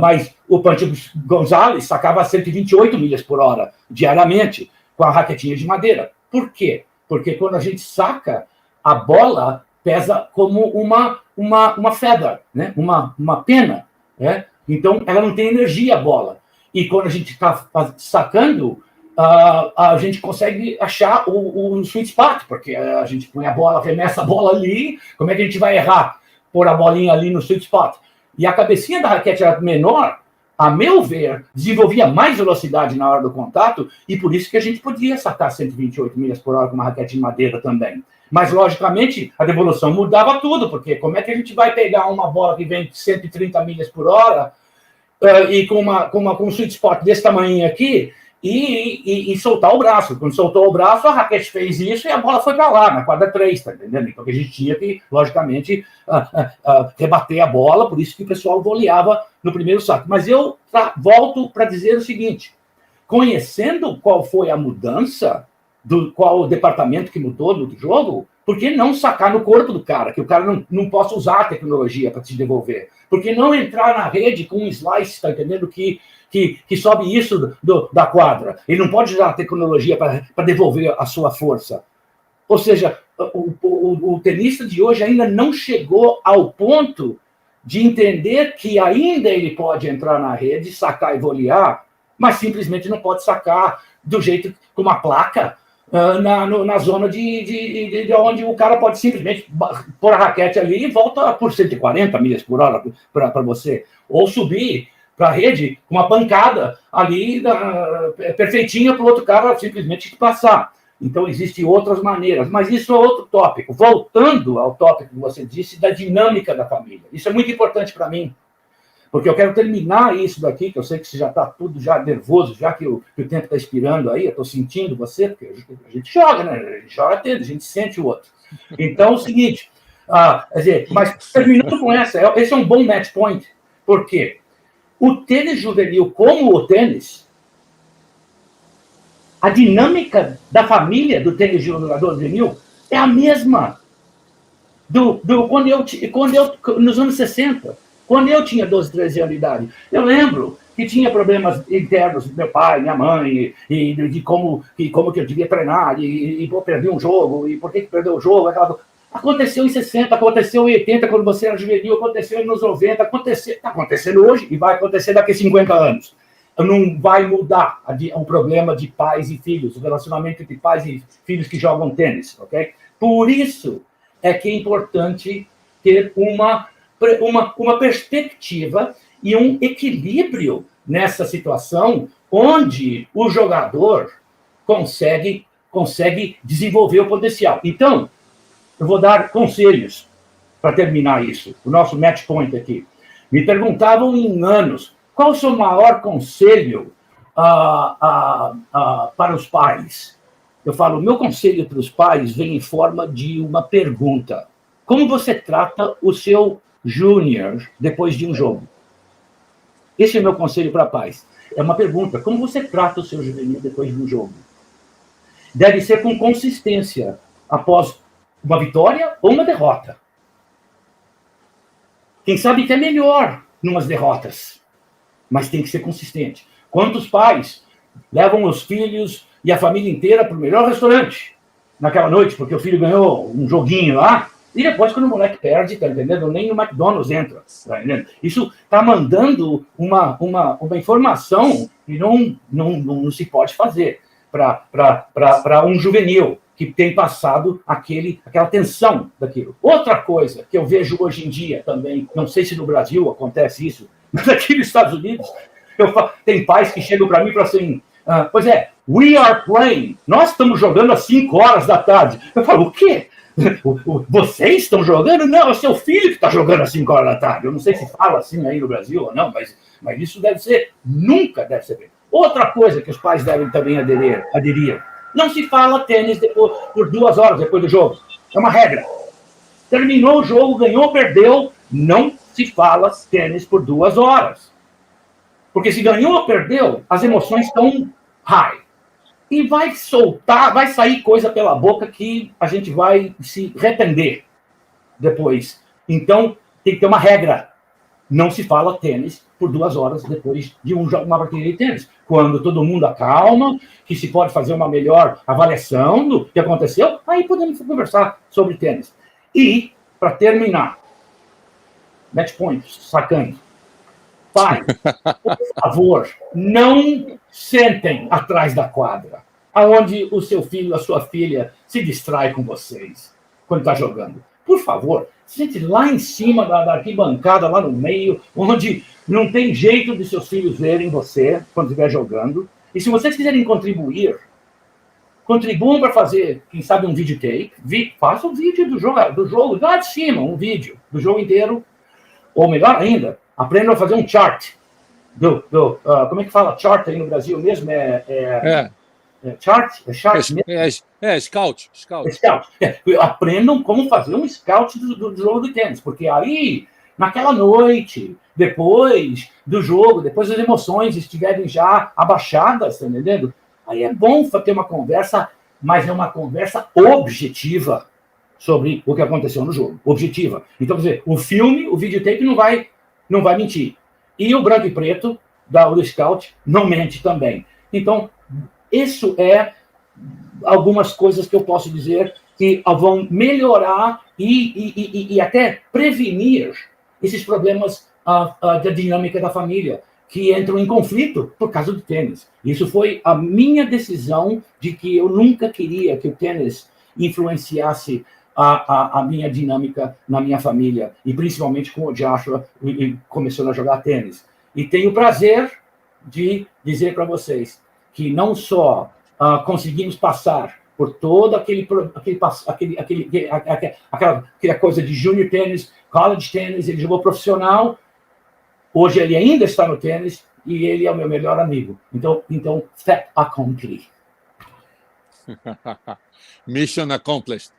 Mas o Pancho Gonzalez sacava 128 milhas por hora diariamente com a raquetinha de madeira. Por quê? Porque quando a gente saca, a bola pesa como uma feather, né? uma pena, né? Então, ela não tem energia, a bola. E quando a gente está sacando, a gente consegue achar o sweet spot, porque a gente põe a bola, arremessa a bola ali, como é que a gente vai errar? Pôr a bolinha ali no sweet spot. E a cabecinha da raquete era menor, a meu ver, desenvolvia mais velocidade na hora do contato, e por isso que a gente podia sacar 128 milhas por hora com uma raquete de madeira também. Mas, logicamente, a devolução mudava tudo, porque como é que a gente vai pegar uma bola que vem 130 milhas por hora e com um sweet spot desse tamanho aqui e soltar o braço? Quando soltou o braço, a raquete fez isso e a bola foi para lá, na quadra 3, tá entendendo? Então, a gente tinha que, logicamente, rebater a bola, por isso que o pessoal voleava no primeiro saque. Mas eu volto para dizer o seguinte, conhecendo qual foi a mudança, do qual o departamento que mudou do jogo, por que não sacar no corpo do cara, que o cara não possa usar a tecnologia para te devolver? Por que não entrar na rede com um slice, está entendendo, que sobe isso da quadra? Ele não pode usar a tecnologia para devolver a sua força. Ou seja, o tenista de hoje ainda não chegou ao ponto de entender que ainda ele pode entrar na rede, sacar e volear, mas simplesmente não pode sacar do jeito com uma placa na zona de onde o cara pode simplesmente pôr a raquete ali e volta por 140 milhas por hora para você. Ou subir para a rede com uma pancada ali perfeitinha para o outro cara simplesmente passar. Então, existem outras maneiras, mas isso é outro tópico. Voltando ao tópico que você disse, da dinâmica da família. Isso é muito importante para mim, porque eu quero terminar isso daqui, que eu sei que você já está tudo já nervoso, já que o tempo está expirando aí, eu estou sentindo você, porque a gente joga, né? A gente joga tênis, a gente sente o outro. Então, é o seguinte, quer dizer, mas terminando com esse é um bom match point, porque o tênis juvenil, como o tênis, a dinâmica da família do tênis de jogador juvenil é a mesma quando eu nos anos 60, quando eu tinha 12, 13 anos de idade. Eu lembro que tinha problemas internos do meu pai, minha mãe, e de como que eu devia treinar, e perdi um jogo, e por que perdeu o jogo, aconteceu em 60, aconteceu em 80, quando você era juvenil, aconteceu nos 90, está acontecendo hoje e vai acontecer daqui a 50 anos. Não vai mudar o problema de pais e filhos, o relacionamento entre pais e filhos que jogam tênis, ok? Por isso é que é importante ter uma perspectiva e um equilíbrio nessa situação onde o jogador consegue desenvolver o potencial. Então, eu vou dar conselhos para terminar isso, o nosso match point aqui. Me perguntavam em anos, qual o seu maior conselho para os pais? Eu falo, meu conselho para os pais vem em forma de uma pergunta. Como você trata o seu júnior depois de um jogo? Esse é meu conselho para pais. É uma pergunta. Como você trata o seu juvenil depois de um jogo? Deve ser com consistência, após uma vitória ou uma derrota. Quem sabe que é melhor numas derrotas, mas tem que ser consistente. Quantos pais levam os filhos e a família inteira para o melhor restaurante naquela noite, porque o filho ganhou um joguinho lá, e depois, quando o moleque perde, tá entendendo? Nem o McDonald's entra, tá entendendo? Isso está mandando uma informação que não se pode fazer para um juvenil que tem passado aquela tensão daquilo. Outra coisa que eu vejo hoje em dia também, não sei se no Brasil acontece isso, mas aqui nos Estados Unidos, tem pais que chegam para mim e falam assim, pois é, we are playing, nós estamos jogando às 5 horas da tarde. Eu falo, o quê? Vocês estão jogando? Não, é o seu filho que está jogando às 5 horas da tarde. Eu não sei se fala assim aí no Brasil ou não, mas isso nunca deve ser feito. Outra coisa que os pais devem também aderir. Não se fala tênis por 2 horas depois do jogo. É uma regra. Terminou o jogo, ganhou, perdeu, não se fala tênis por 2 horas. Porque se ganhou ou perdeu, as emoções estão high. E vai sair coisa pela boca que a gente vai se arrepender depois. Então, tem que ter uma regra. Não se fala tênis por 2 horas depois de uma partida de tênis. Quando todo mundo acalma, que se pode fazer uma melhor avaliação do que aconteceu, aí podemos conversar sobre tênis. E, para terminar, match point, sacando. Pai, por favor, não sentem atrás da quadra, aonde o seu filho, a sua filha, se distrai com vocês quando está jogando. Por favor, sente lá em cima da arquibancada, lá no meio, onde não tem jeito de seus filhos verem você quando estiver jogando. E se vocês quiserem contribuir, contribuam para fazer, quem sabe, um videotape. Faça um vídeo do jogo, lá de cima, um vídeo do jogo inteiro. Ou melhor ainda, aprendam a fazer um chart. Como é que fala chart aí no Brasil mesmo? Chart? É chart mesmo? Scout. Aprendam como fazer um scout do jogo de tênis, porque aí, naquela noite, depois do jogo, depois das emoções estiverem já abaixadas, tá entendendo? Aí é bom ter uma conversa mas é uma conversa objetiva sobre o que aconteceu no jogo. Objetiva. Então, quer dizer, o filme, o videotape não vai mentir. E o branco e preto da Euro Scout não mente também. Então, isso é algumas coisas que eu posso dizer que vão melhorar e até prevenir esses problemas da dinâmica da família, que entram em conflito por causa do tênis. Isso foi a minha decisão de que eu nunca queria que o tênis influenciasse a minha dinâmica na minha família, e principalmente com o Joshua começando a jogar tênis. E tenho o prazer de dizer para vocês que não só conseguimos passar por toda aquela coisa de junior tênis, college tênis, ele jogou profissional, hoje ele ainda está no tênis e ele é o meu melhor amigo. Então fait accompli. Mission accomplished.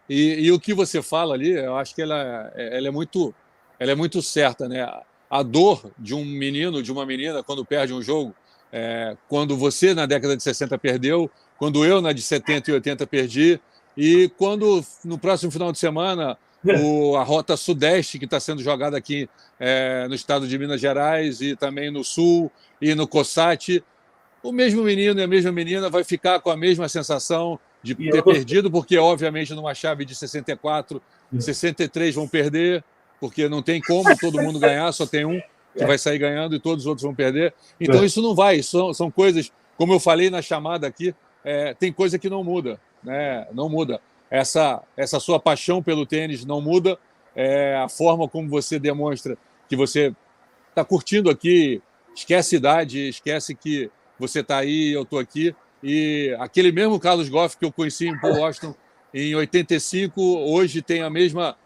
E o que você fala ali, eu acho que ela é muito certa, né? A dor de um menino, de uma menina, quando perde um jogo, quando você, na década de 60, perdeu, quando eu, na de 70 e 80, perdi, e quando, no próximo final de semana, a Rota Sudeste, que está sendo jogada aqui no estado de Minas Gerais, e também no Sul, e no COSAT, o mesmo menino e a mesma menina vai ficar com a mesma sensação de ter perdido, porque, obviamente, numa chave de 64, 63 vão perder, porque não tem como todo mundo ganhar, só tem um que vai sair ganhando e todos os outros vão perder. Então, isso não vai. São coisas, como eu falei na chamada aqui, tem coisa que não muda, né? Não muda. Essa sua paixão pelo tênis não muda. A forma como você demonstra que você está curtindo aqui, esquece a idade, esquece que você está aí, eu estou aqui. E aquele mesmo Carlos Goff que eu conheci em Paul Washington em 85, hoje tem a mesma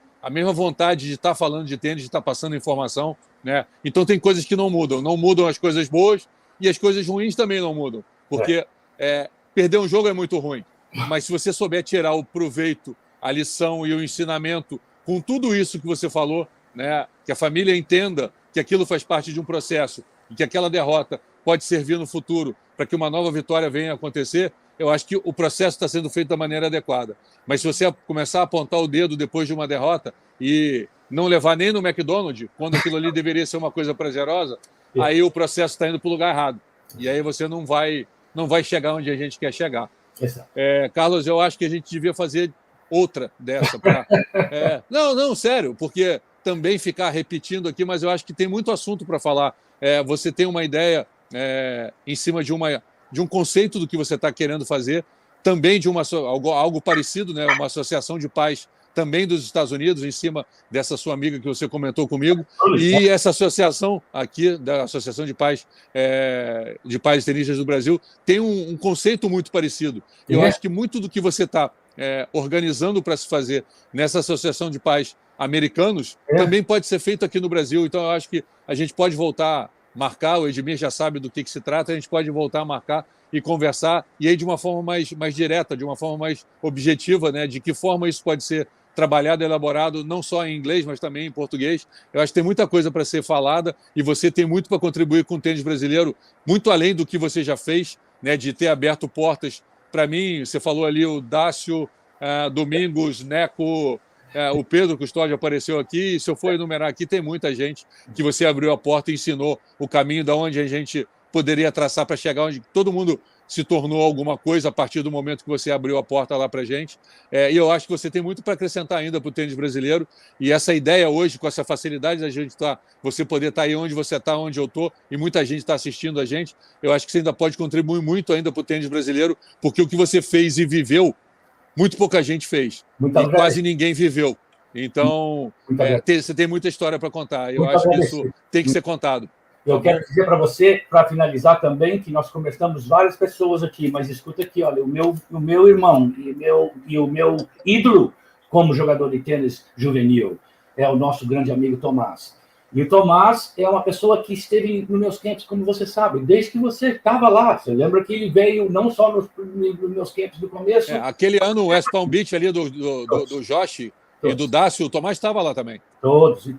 vontade de estar falando de tênis, de estar passando informação, né? Então tem coisas que não mudam as coisas boas e as coisas ruins também não mudam, porque perder um jogo é muito ruim, mas se você souber tirar o proveito, a lição e o ensinamento com tudo isso que você falou, né? Que a família entenda que aquilo faz parte de um processo e que aquela derrota pode servir no futuro para que uma nova vitória venha a acontecer, eu acho que o processo está sendo feito da maneira adequada. Mas se você começar a apontar o dedo depois de uma derrota e não levar nem no McDonald's, quando aquilo ali deveria ser uma coisa prazerosa, aí o processo está indo para o lugar errado. E aí você não vai chegar onde a gente quer chegar. Carlos, eu acho que a gente devia fazer outra dessa. Não, sério, porque também ficar repetindo aqui, mas eu acho que tem muito assunto para falar. Você tem uma ideia em cima de um conceito do que você está querendo fazer, também de algo parecido, né? Uma associação de pais também dos Estados Unidos, em cima dessa sua amiga que você comentou comigo, e essa associação aqui, da Associação de Pais Tenistas do Brasil, tem um conceito muito parecido. Eu acho que muito do que você está organizando para se fazer nessa Associação de Pais Americanos também pode ser feito aqui no Brasil. Então, eu acho que a gente pode voltar a marcar, o Edmir já sabe do que se trata, a gente pode voltar a marcar e conversar, e aí de uma forma mais direta, de uma forma mais objetiva, né? De que forma isso pode ser trabalhado, elaborado, não só em inglês, mas também em português. Eu acho que tem muita coisa para ser falada e você tem muito para contribuir com o tênis brasileiro, muito além do que você já fez, né? De ter aberto portas para mim. Você falou ali o Dácio, Domingos, Neco, o Pedro Custódio apareceu aqui, e se eu for enumerar aqui, tem muita gente que você abriu a porta e ensinou o caminho da onde a gente poderia traçar para chegar onde todo mundo se tornou alguma coisa a partir do momento que você abriu a porta lá para a gente. E eu acho que você tem muito para acrescentar ainda para o tênis brasileiro, e essa ideia hoje, com essa facilidade da gente você poder estar aí onde você está, onde eu estou, e muita gente está assistindo a gente, eu acho que você ainda pode contribuir muito ainda para o tênis brasileiro, porque o que você fez e viveu, muito pouca gente fez, e quase ninguém viveu. Então, você tem muita história para contar. Eu acho que isso tem que ser contado. Eu quero dizer para você, para finalizar também, que nós conversamos várias pessoas aqui, mas escuta aqui, olha, o meu irmão e o meu ídolo como jogador de tênis juvenil é o nosso grande amigo Tomás. E o Tomás é uma pessoa que esteve nos meus campos, como você sabe, desde que você estava lá. Você lembra que ele veio não só nos meus campos do começo... aquele ano, o West Palm Beach ali do Josh... E do Dácio, o Tomás estava lá também. Todos. E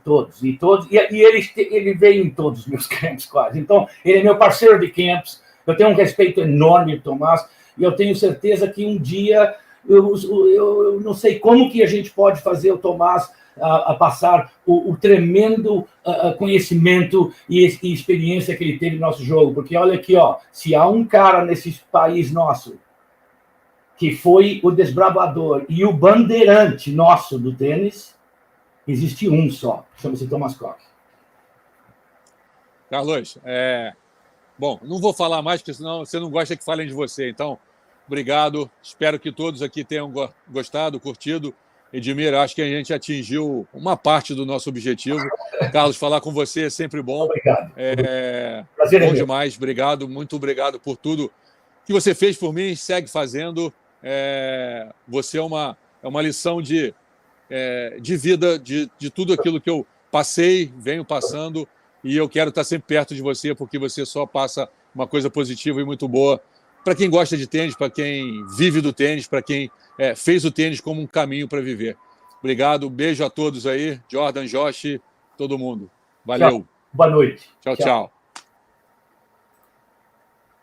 ele veio em todos os meus campos, quase. Então, ele é meu parceiro de campos. Eu tenho um respeito enorme do Tomás. e eu tenho certeza que um dia, eu não sei como que a gente pode fazer o Tomás a passar o tremendo conhecimento e experiência que ele teve no nosso jogo, porque olha aqui, ó, se há um cara nesse país nosso que foi o desbravador e o bandeirante nosso do tênis, existe um só, chama-se Thomas Koch. Carlos, bom, não vou falar mais, porque senão você não gosta que falem de você. Então, obrigado. Espero que todos aqui tenham gostado, curtido. Edmir, acho que a gente atingiu uma parte do nosso objetivo. Carlos, falar com você é sempre bom. Obrigado. Prazer bom demais. Obrigado, muito obrigado por tudo que você fez por mim. Segue fazendo. Você é uma lição de vida, de tudo aquilo que eu passei, venho passando, e eu quero estar sempre perto de você, porque você só passa uma coisa positiva e muito boa para quem gosta de tênis, para quem vive do tênis, para quem fez o tênis como um caminho para viver. Obrigado, beijo a todos aí, Jordan, Josh, todo mundo. Valeu. Tchau. Boa noite. Tchau, tchau.